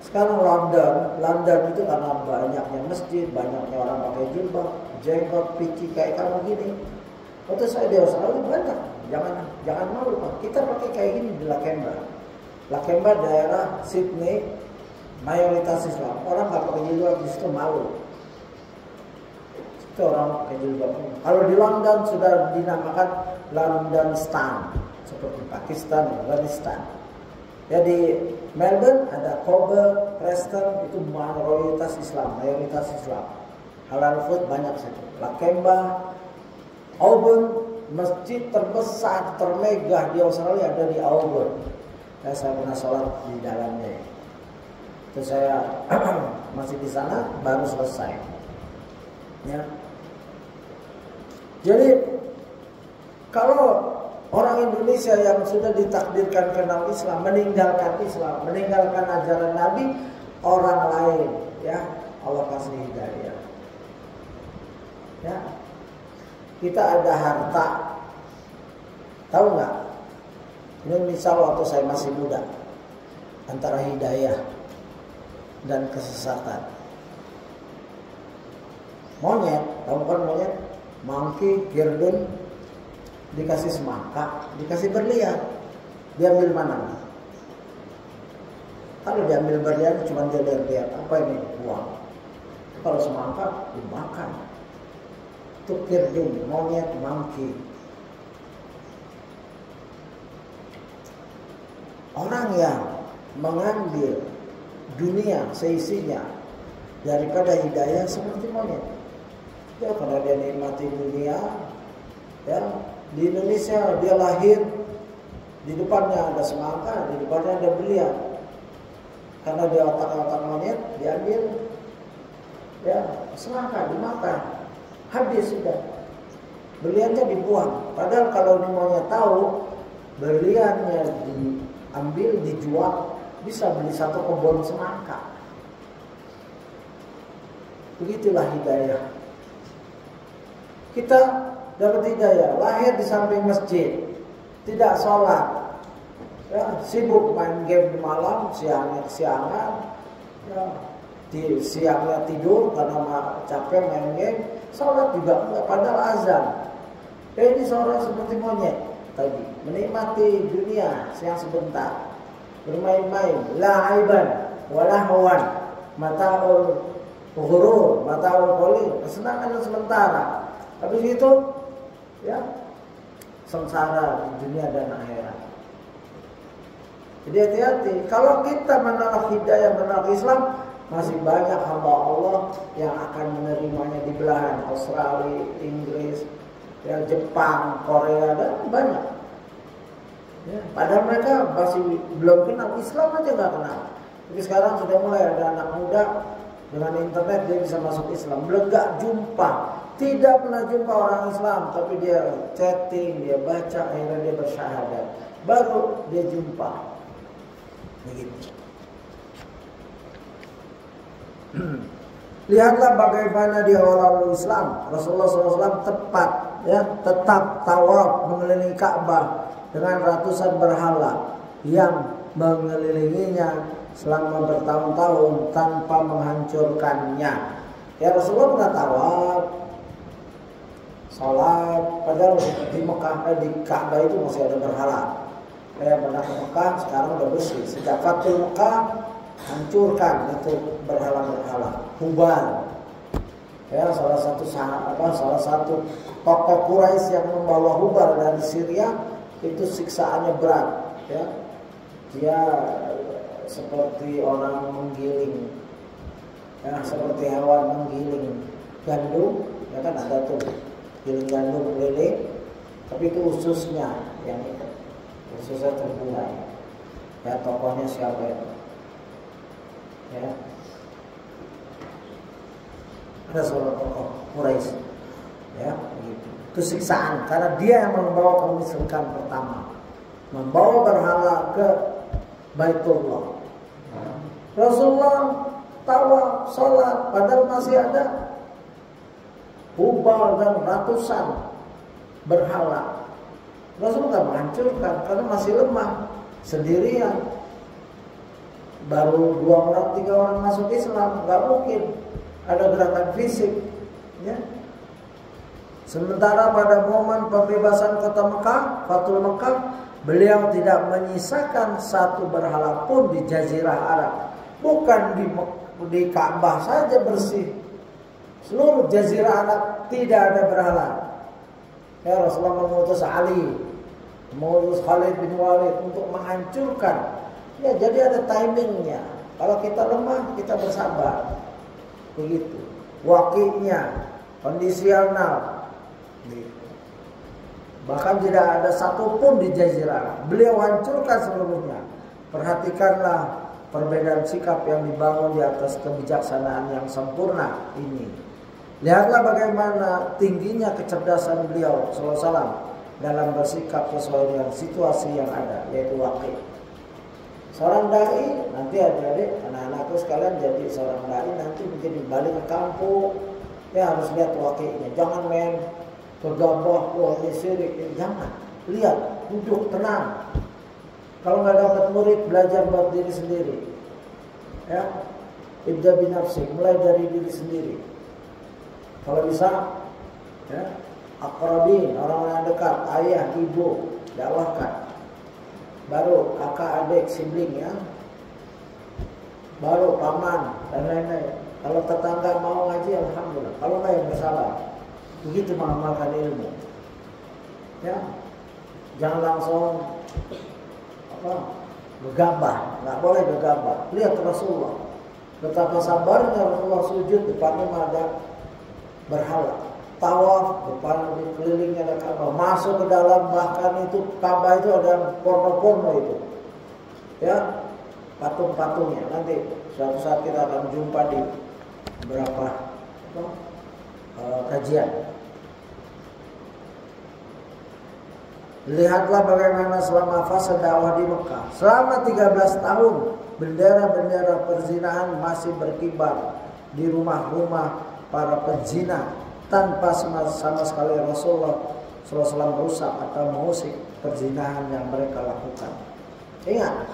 S1: Sekarang London itu karena banyaknya masjid, banyaknya orang pakai jilbab, jenggot, pici kayak kamu gini. Waktu saya di Australia banyak. Jangan malu Pak. Kita pakai kayak gini di Lakemba. Lakemba daerah Sydney, mayoritas Islam. Orang nggak pakai jilbab di situ malu. Itu orang pakai jilbab. Kalau di London sudah dinamakan London Stan, seperti Pakistan, Afghanistan. Ya di Melbourne ada Coburg, Preston, itu mayoritas Islam. Halal food banyak situ. Lakemba, Auburn, masjid terbesar, termegah di Australia ada di Auburn. Saya pernah sholat di dalamnya. Itu saya masih di sana baru selesai. Ya. Jadi kalau orang Indonesia yang sudah ditakdirkan kenal Islam, meninggalkan ajaran Nabi, orang lain, ya Allah kasih hidayah. Ya, kita ada harta, tahu nggak? Ini misal waktu saya masih muda, antara hidayah dan kesesatan. Monyet, tahu kan monyet? Monkey, girdun, dikasih semangka, dikasih berlian, diambil mana? Kalau diambil berlian cuma dia lihat apa ini uang. Kalau semangka dimakan. Itu girdun, monyet, monkey. Orang yang mengambil dunia seisinya daripada hidayah seperti monyet. Ya karena dia nikmati dunia, ya di Indonesia dia lahir di depannya ada semangka, di depannya ada berlian. Karena dia otak-otak monyet diambil, ya semangka dimakan, habis sudah. Berliannya dibuang. Padahal kalau ini monyet tahu berliannya diambil, dijual, bisa beli satu kebun semangka. Begitulah hidayah. Kita dapat hidayah, lahir di samping masjid, tidak sholat, ya, sibuk main game di malam, siangan, ya, siangnya tidur karena capek main game, sholat juga enggak, padahal azan. Ini seorang seperti monyet tadi, menikmati dunia yang sebentar, bermain-main, la'iban, walahwan, mata'ul ghurur, mata'ul qalil, kesenangan sementara. Habis itu, ya, sengsara di dunia dan akhirat. Jadi hati-hati. Kalau kita menolak hidayah, menolak Islam, masih banyak hamba Allah yang akan menerimanya di belahan Australia, Inggris, ya, Jepang, Korea, dan banyak. Ya, padahal mereka masih belum kenal Islam aja nggak kenal. Tapi sekarang sudah mulai ada anak muda dengan internet dia bisa masuk Islam. Belum nggak jumpa. Tidak pernah jumpa orang Islam, tapi dia chatting, dia baca, akhirnya dia bersyahadat. Baru dia jumpa. Begitu. Lihatlah bagaimana di awal Islam Rasulullah SAW tetap tawaf mengelilingi Ka'bah dengan ratusan berhala yang mengelilinginya selama bertahun-tahun tanpa menghancurkannya. Ya Rasulullah pernah tawaf, salat, padahal di Mekah, di Ka'bah itu masih ada berhala. Saya pernah ke Mekah, sekarang udah bersih. Sejak Fathul Mekah, hancurkan itu berhala-berhala. Hubal, ya salah satu tokoh Quraisy yang membawa Hubal dari Syria, itu siksaannya berat. Ya, dia seperti orang menggiling, ya seperti hewan menggiling gandum, ya kan ada tuh giling gandum keliling, tapi itu ususnya yang itu selesai terbuai. Ya, tokohnya siapa itu? Ya, ada seorang tokoh Quraisy. Ya, begitu. Itu siksaan karena dia yang membawa kemusyrikan pertama, membawa berhala ke Baitullah. Rasulullah tawaf, sholat, padahal masih ada Hubal dan ratusan berhala. Rasulullah nggak menghancurkan karena masih lemah, sendirian. Baru 2 orang 3 orang masuk Islam, nggak mungkin ada gerakan fisik. Ya. Sementara pada momen pembebasan kota Mekah, Fathul Mekah, beliau tidak menyisakan satu berhala pun di Jazirah Arab. Bukan di Ka'bah saja bersih, seluruh Jazirah Arab tidak ada berhala. Ya, Rasulullah mengutus Ali, mengutus Khalid bin Walid untuk menghancurkan. Ya, jadi ada timingnya. Kalau kita lemah, kita bersabar. Begitu. Wakilnya, kondisional. Bahkan tidak ada satupun di Jazirah Arab. Beliau hancurkan seluruhnya. Perhatikanlah perbedaan sikap yang dibangun di atas kebijaksanaan yang sempurna ini. Lihatlah bagaimana tingginya kecerdasan beliau SAW dalam bersikap sesuai dengan situasi yang ada, yaitu wakil. Seorang dai, nanti adik-adik, anak-anakku sekalian jadi seorang dai, nanti menjadi balik ke kampung, ya harus lihat wakilnya. Jangan main gegabah, wah ini syirik, jangan. Lihat, duduk tenang. Kalau nggak dapat murid, belajar buat diri sendiri. Ya, ibda binafsik, mulai dari diri sendiri. Kalau bisa, ya, akrabin, orang-orang dekat, ayah, ibu, dakwahkan. Baru kakak, adik, sibling, ya. Baru paman dan lain-lain. Kalau tetangga mau ngaji, alhamdulillah. Kalau nggak, yang bersalah. Begitu mengamalkan ilmu. Ya, jangan langsung gegabah, nggak boleh gegabah. Lihat Rasulullah, betapa sabarnya Rasulullah sujud depannya ada berhala, tawaf depan kelilingnya ada Ka'bah, masuk ke dalam, bahkan itu Ka'bah itu ada porno-porno itu, ya, patung-patungnya. Nanti suatu saat kita akan jumpa di beberapa kajian. Lihatlah bagaimana selama fase dakwah di Mekah, selama 13 tahun bendera-bendera perzinahan masih berkibar di rumah-rumah para pezina tanpa sama sekali Rasulullah SAW merusak atau mengusik perzinahan yang mereka lakukan. Ingat,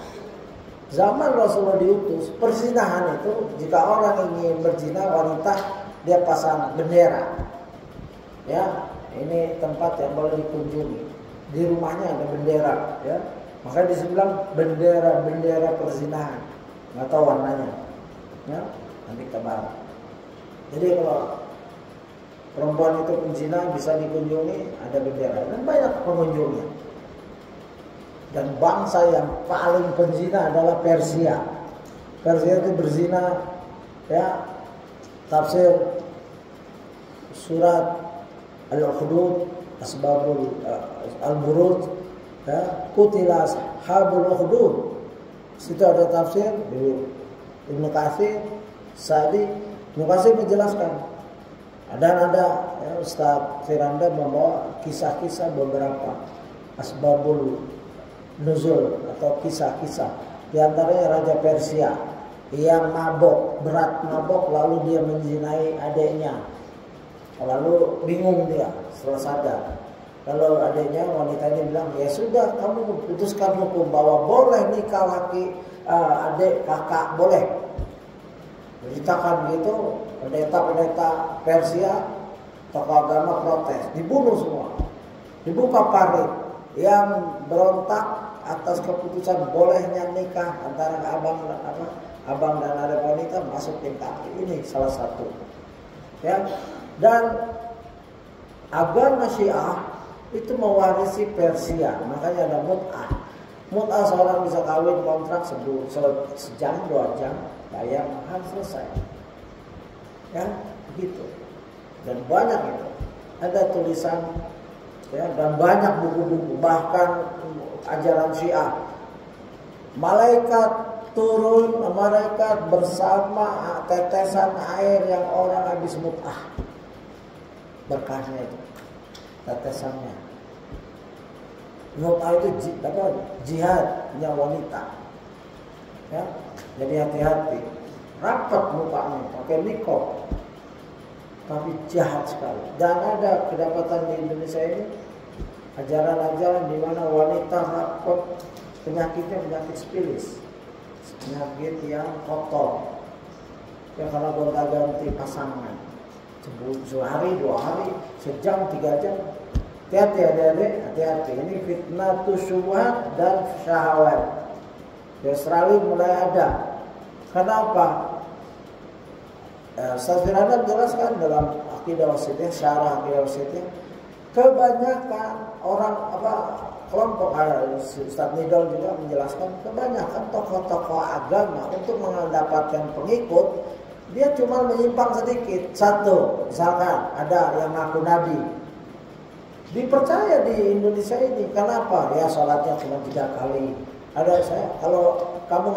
S1: zaman Rasulullah diutus, perzinahan itu jika orang ingin berzina wanita, dia pasang bendera. Ya, ini tempat yang boleh dikunjungi. Di rumahnya ada bendera, ya. Makanya dibilang bendera perzinahan. Nggak tahu warnanya, ya. Nanti kita bahas. Jadi kalau perempuan itu penzina bisa dikunjungi, ada bendera dan banyak pengunjungnya. Dan bangsa yang paling penzina adalah Persia. Persia itu berzina, ya. Tafsir surat Al-Ukhdud, Asbabul Al-Buruj, ya, Qutila Ashabul Ukhdud. Situ ada tafsir Ibnu Katsir, Sa'di. Ibnu Katsir menjelaskan. Dan ada, ya, Ustaz Firanda membawa kisah-kisah beberapa Asbabul Nuzul atau kisah-kisah. Di antaranya Raja Persia yang mabok, berat mabok, lalu dia menzinai adiknya. Lalu bingung dia setelah sadar. Lalu adiknya, wanitanya bilang, ya sudah, kamu putuskan hukum bahwa boleh nikah laki, adik, kakak, boleh. Beritakan gitu, pendeta-pendeta Persia, tokoh agama protes, dibunuh semua. Dibuka parit yang berontak atas keputusan bolehnya nikah antara abang dan adik wanita masuk nikah. Ini salah satu. Ya. Dan agama Syiah itu mewarisi Persia, makanya ada mut'ah. Mut'ah seorang bisa kawin kontrak sejam 2 jam, bayar mahal, selesai. Ya, begitu. Dan banyak itu. Ada tulisan, ya, dan banyak buku-buku, bahkan ajaran Syiah. Malaikat turun, malaikat bersama tetesan air yang orang habis mut'ah. Berkahnya itu, tetesannya. Mut'ah itu jihadnya wanita. Ya, jadi hati-hati. Rapat mukanya, pakai niqab. Tapi jahat sekali. Dan ada kedapatan di Indonesia ini ajaran-ajaran di mana wanita rapat, penyakitnya penyakit sifilis, penyakit yang kotor. Ya karena gonta-ganti pasangan, sehari, 2 hari, sejam, 3 jam. Hati-hati adik-adik, hati-hati. Ini fitnah syubhat dan syahwat. Di Australia mulai ada. Kenapa? Ustaz Firanda menjelaskan dalam Aqidah Wasithiyah, syarah Aqidah Wasithiyah, kebanyakan orang kelompok Ustaz Nidal juga menjelaskan, kebanyakan tokoh-tokoh agama untuk mendapatkan pengikut, dia cuma menyimpang sedikit. Satu, misalkan ada yang ngaku nabi, dipercaya di Indonesia ini. Kenapa? Ya sholatnya cuma 3 kali. Ada saya, kalau kamu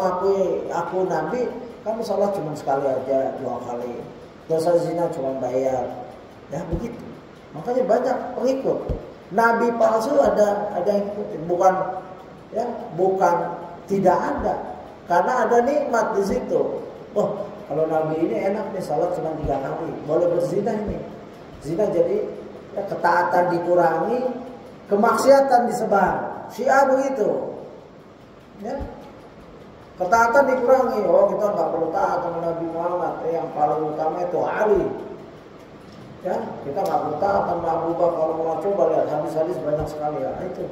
S1: aku nabi, kamu sholat cuma sekali aja, 2 kali. Dosa zina cuma bayar. Ya begitu. Makanya banyak pengikut. Nabi palsu ada yang ikutin. Bukan tidak ada. Karena ada nikmat di situ. Oh, kalau nabi ini enak nih, sholat cuma 3 kali. Boleh berzina ini. Zina jadi ketaatan dikurangi, kemaksiatan disebar. Syiah begitu. Ya. Ketaatan dikurangi. Oh, kita nggak perlu taat sama Nabi Muhammad. Yang paling utama itu Ali. Ya, kita nggak perlu taat sama Abu Bakar. Kalau mau coba lihat hadis-hadis banyak sekali ya. Itu.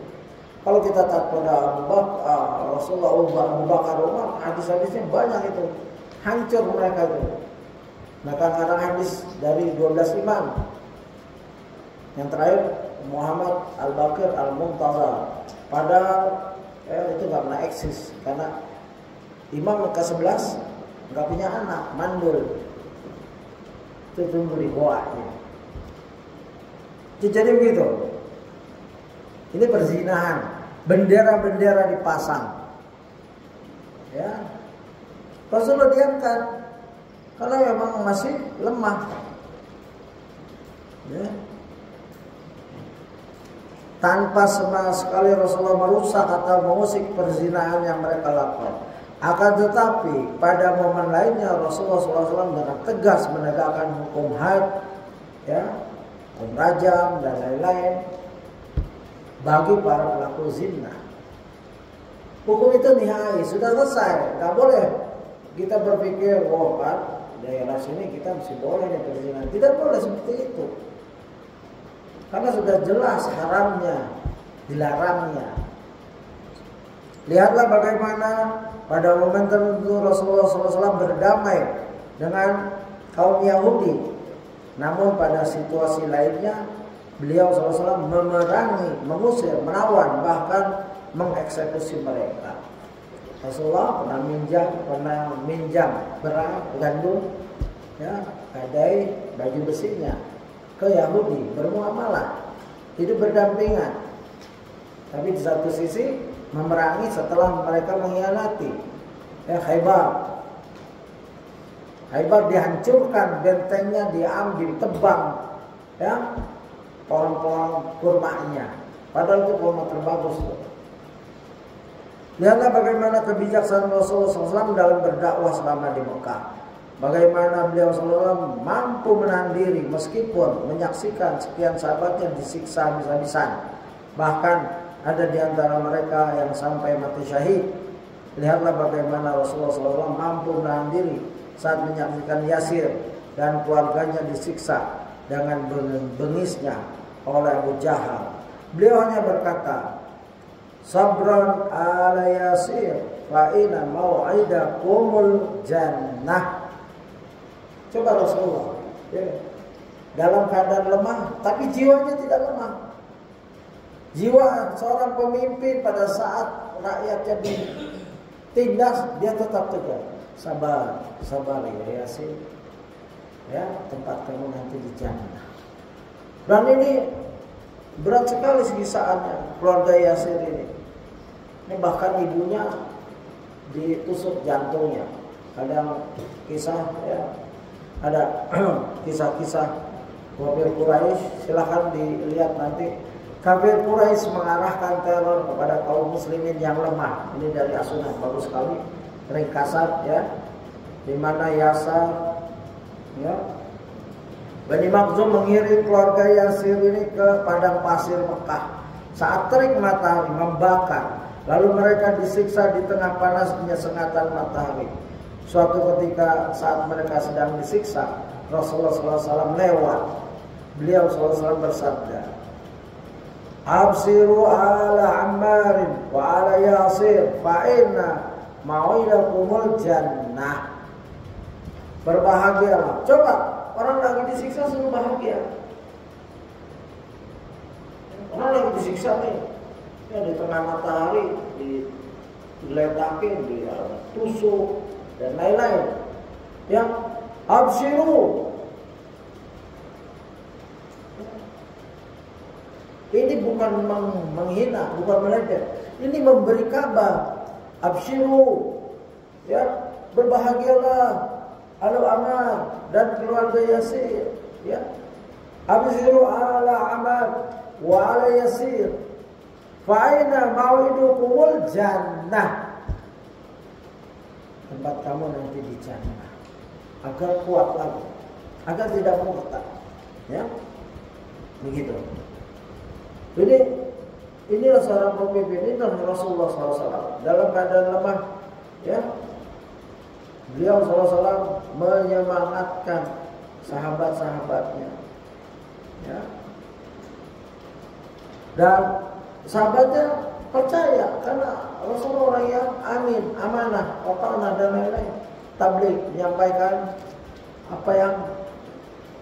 S1: Kalau kita taat pada Abu Bakar, Rasulullah, Abu Bakar, Umar, hadis-hadisnya banyak itu. Hancur mereka itu. Nah, kadang-kadang hadis dari 12 imam. Yang terakhir Muhammad Al-Baqir Al-Muntazar. Padahal itu nggak pernah eksis karena imam ke-11 nggak punya anak, mandul. Itu tunggu di goa. Jadi begitu. Ini perzinahan, bendera-bendera dipasang. Ya, Rasulullah diangkat karena memang masih lemah. Ya. Tanpa sama sekali Rasulullah merusak atau mengusik perzinahan yang mereka lakukan. Akan tetapi pada momen lainnya Rasulullah SAW dengan tegas menegakkan hukum had, ya, hukum rajam dan lain-lain bagi para pelaku zina. Hukum itu nihai, sudah selesai. Nggak boleh kita berpikir, oh kan daerah sini kita masih boleh nih perzinahan. Tidak boleh seperti itu. Karena sudah jelas haramnya, dilarangnya. Lihatlah bagaimana pada momen tertentu Rasulullah SAW berdamai dengan kaum Yahudi. Namun pada situasi lainnya beliau SAW memerangi, mengusir, menawan, bahkan mengeksekusi mereka. Rasulullah pernah minjam beras, gandum, ya, kadai, baju besinya ke Yahudi, bermuamalah, hidup berdampingan. Tapi di satu sisi memerangi setelah mereka mengkhianati. Ya, Khaybar dihancurkan, bentengnya diambil, tebang, ya, pohon-pohon kurmanya. Padahal itu kurma terbagus. Lihatlah bagaimana kebijaksanaan Rasulullah SAW dalam berdakwah selama di Mekah. Bagaimana beliau SAW mampu menahan diri meskipun menyaksikan sekian sahabatnya disiksa habis-habisan. Bahkan ada di antara mereka yang sampai mati syahid. Lihatlah bagaimana Rasulullah SAW mampu menahan diri saat menyaksikan Yasir dan keluarganya disiksa dengan bengisnya oleh Abu Jahal. Beliau hanya berkata, "Sabran ala Yasir fa inna mau'idakumul jannah." Coba Rasulullah, ya, dalam keadaan lemah, tapi jiwanya tidak lemah. Jiwa seorang pemimpin pada saat rakyatnya ditindas, dia tetap tegar. Sabar, sabar ya Yasir. Ya, tempat kamu nanti di jannah. Dan ini berat sekali sisaannya keluarga Yasir ini. Bahkan ibunya ditusuk jantungnya. Ada kisah ya, ada kisah-kisah kafir Quraisy, silahkan dilihat nanti. Kafir Quraisy mengarahkan teror kepada kaum muslimin yang lemah. Ini dari As-Sunnah, bagus sekali ringkasan ya, di mana Yasar ya, Bani Makhzum mengirim keluarga Yasir ini ke padang pasir Mekah. Saat terik matahari membakar, lalu mereka disiksa di tengah panasnya sengatan matahari. Suatu ketika saat mereka sedang disiksa, Rasulullah SAW lewat. Beliau SAW bersabda, "Absiru ala Ammarin wa ala Yasir fa inna mau'idakumul jannah." Berbahagialah. Coba orang lagi disiksa suruh bahagia. Orang lagi disiksa nih, ya, di tengah matahari, diletakin, ditusuk dan lain-lain. Ya, absiru. Ini bukan menghina, bukan meledek. Ini memberi kabar. Absiru. Ya, berbahagialah Al-Ammar dan keluarga Yasir, ya. Absiru ala Ammar wa ala Yasir fa aina mau'idukumul jannah. Tempat kamu nanti di jannah. Agar kuat lagi, agar tidak murtad, ya. Begitu. Jadi inilah seorang pemimpin, inilah Rasulullah SAW dalam keadaan lemah, ya. Beliau SAW menyemangatkan sahabat-sahabatnya, ya. Dan sahabatnya percaya karena Rasulullah orang yang amin, amanah, watanah dan lain-lain. Tabligh, menyampaikan apa yang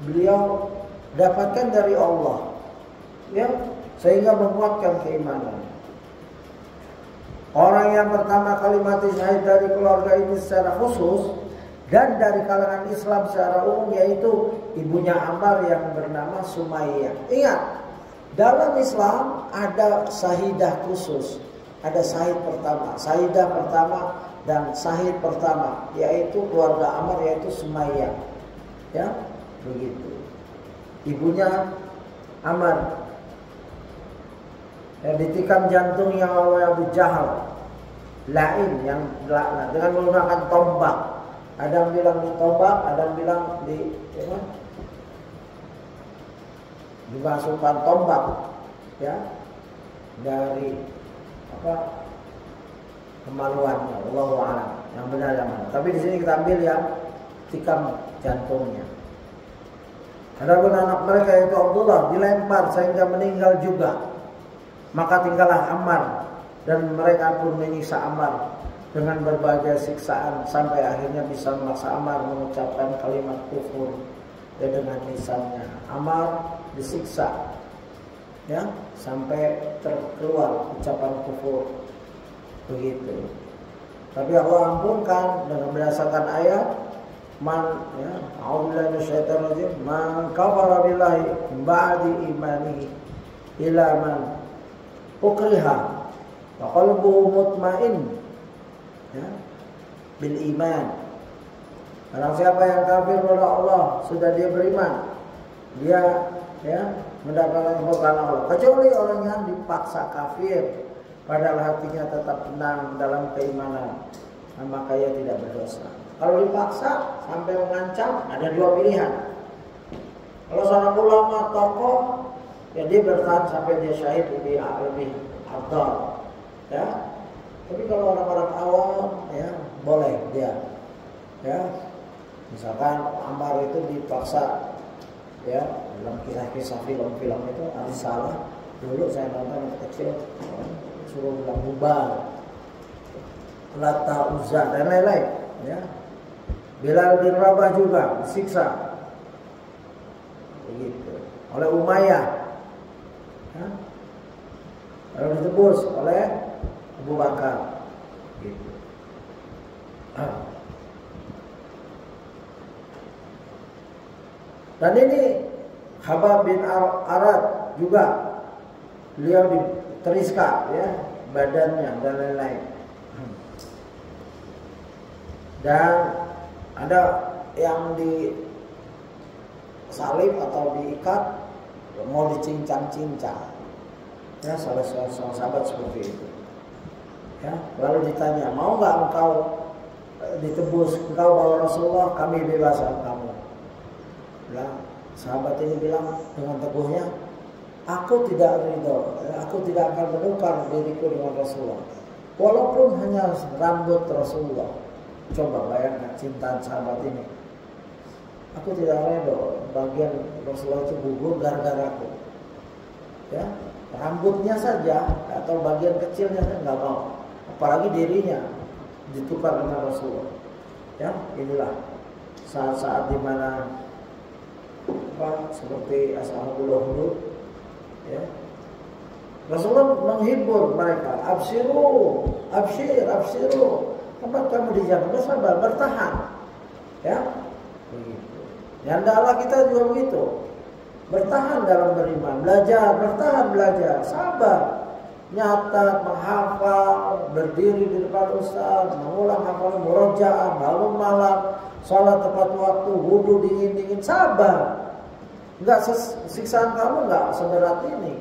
S1: beliau dapatkan dari Allah, ya, sehingga menguatkan keimanan. Orang yang pertama kali mati syahid dari keluarga ini secara khusus dan dari kalangan Islam secara umum yaitu ibunya Ammar yang bernama Sumayyah. Ingat, dalam Islam ada syahidah khusus, ada syahid pertama, syahidah pertama dan syahid pertama, yaitu keluarga Ammar, yaitu Sumayyah. Ya, begitu. Ibunya Ammar yang ditikam jantungnya oleh Abu Jahal, lain yang laknat dengan menggunakan tombak. Ada yang bilang di tombak, ada yang bilang dimasukkan tombak, ya, dari apa kemaluannya. Wallahu a'lam. Yang benar yang mana? Tapi di sini kita ambil yang tikam jantungnya. Adapun anak mereka yaitu Abdullah dilempar sehingga meninggal juga. Maka tinggallah Ammar dan mereka pun menyiksa Ammar dengan berbagai siksaan sampai akhirnya bisa memaksa Ammar mengucapkan kalimat kufur, ya, dengan lisannya. Ammar disiksa, ya, sampai terkeluar ucapan kufur, begitu. Tapi Allah ampunkan dengan berdasarkan ayat man, ya, a'udzubillahi minasyaitonir rajim, man kafara billahi ba'di imanihi ila man ukriha wa qalbuhu mutmain, ya, bil iman. Barang siapa yang kafir kepada Allah, sudah dia beriman, dia, ya, mendapatkan hukuman Allah. Kecuali orang yang dipaksa kafir padahal hatinya tetap tenang dalam keimanan, maka ia tidak berdosa. Kalau dipaksa sampai mengancam, ada dua pilihan. Kalau seorang ulama tokoh, ya, dia bertahan sampai dia syahid lebih afdal, ya. Tapi kalau orang-orang awam, ya, boleh dia, ya. Misalkan Ammar itu dipaksa, ya, dalam kisah-kisah film-film itu ada salah. Dulu saya nonton waktu kecil, suruh bilang bubar, Lata, Uzza dan lain-lain, ya. Bilal bin Rabah juga disiksa, begitu, oleh Umayyah, ya, lalu ditebus oleh Abu Bakar, gitu. Dan ini Khabbab bin Arad juga, beliau di Teriska, ya, badannya dan lain-lain. Dan ada yang disalib atau diikat mau dicincang-cincang. Ya, salah seorang sahabat seperti itu. Ya, lalu ditanya, mau nggak engkau ditebus? Engkau bawa Rasulullah, kami bebaskan kamu. Ya, sahabat ini bilang dengan teguhnya, aku tidak ridho, aku tidak akan menukar diriku dengan Rasulullah, walaupun hanya rambut Rasulullah. Coba bayangkan cintaan sahabat ini. Aku tidak ridho bagian Rasulullah itu gugur gara-gara aku. Ya, rambutnya saja atau bagian kecilnya saya nggak mau, apalagi dirinya ditukar dengan Rasulullah. Ya, inilah saat-saat dimana seperti ashabul ukhdud, ya, Rasulullah menghibur mereka, abshiru, tempat kamu dijaga, bersabar, bertahan, ya, begitu. Dan hendaklah kita juga begitu. Bertahan dalam beriman, bertahan belajar, sabar, nyatat, menghafal, berdiri di depan ustaz, mengulang hafalan, murojaah, bangun malam, sholat tepat waktu, wudu dingin-dingin, sabar. Enggak, siksaan kamu enggak seberat ini.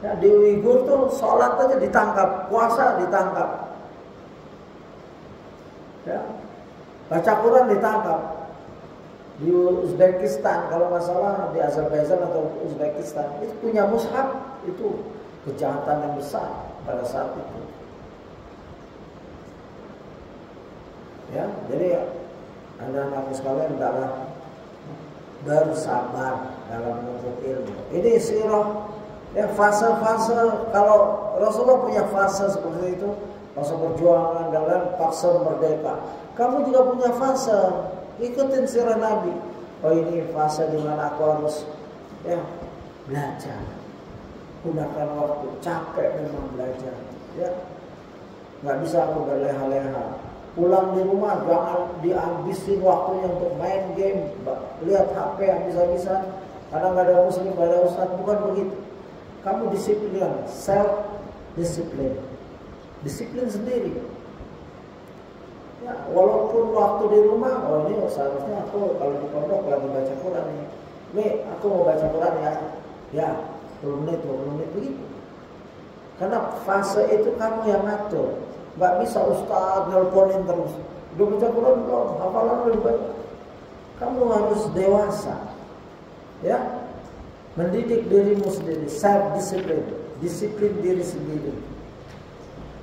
S1: Ya, di Uighur tuh sholat aja ditangkap, puasa ditangkap, ya, baca Quran ditangkap. Di Uzbekistan, kalau nggak salah di Azerbaijan atau Uzbekistan, itu punya mushaf, itu kejahatan yang besar pada saat itu. Ya, jadi anak-anakku sekalian adalah bersabar dalam menuntut ilmu. Ini sirah, ya, fase-fase. Kalau Rasulullah punya fase seperti itu, fase perjuangan dan fase merdeka. Kamu juga punya fase. Ikutin sirah Nabi. Oh, ini fase dimana aku harus, ya, belajar. Gunakan waktu, capek memang belajar. Ya, nggak bisa aku berleha-leha. Pulang di rumah jangan dihabisin waktunya untuk main game, lihat HP habis-habisan. Kadang nggak ada muslim, nggak ada ustaz, bukan begitu. Kamu disiplin, self disiplin, disiplin sendiri. Ya, walaupun waktu di rumah, oh ini seharusnya aku kalau di pondok lagi baca Quran nih, aku mau baca Quran ya 10 menit, 20 menit begitu. Karena fase itu kamu yang ngatur, nggak bisa ustaz nelponin terus. Udah baca Quran belum? Hafalan udah baca? Kamu harus dewasa, ya, mendidik dirimu sendiri, self disiplin, disiplin diri sendiri.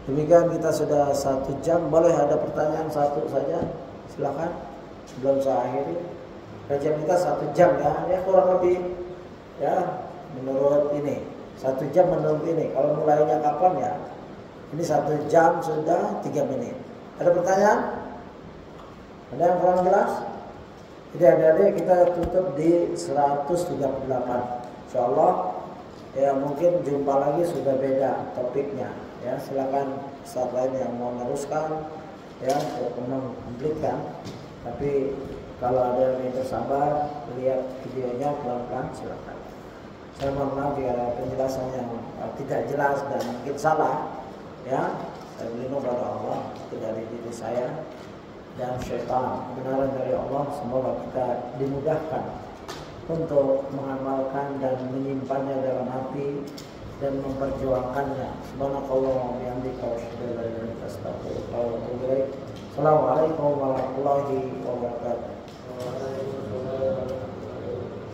S1: Demikian kita sudah 1 jam. Boleh ada pertanyaan satu saja, silakan sebelum saya akhiri. Kajian kita 1 jam ya kurang lebih, ya, menurut ini 1 jam menurut ini. Kalau mulainya kapan ya? Ini 1 jam sudah 3 menit. Ada pertanyaan? Ada yang kurang jelas? Jadi adik-adik kita tutup di 138. Insyaallah ya, mungkin jumpa lagi sudah beda topiknya. Ya, silakan saat lain yang mau meneruskan, ya, untuk mengumpulkan. Tapi kalau ada yang bersabar lihat videonya pelan-pelan, silakan. Saya mohon maaf jika ada penjelasan yang tidak jelas dan mungkin salah. Ya, saya berlindung pada Allah, itu dari diri saya dan syaitan. Kebenaran dari Allah, semoga kita dimudahkan untuk mengamalkan dan menyimpannya dalam hati dan memperjuangkannya. Subhanallah wa bihamdika asyhadu an la ilaha illa anta astaghfiruka wa atubu ilaik. Assalamualaikum warahmatullahi wabarakatuh.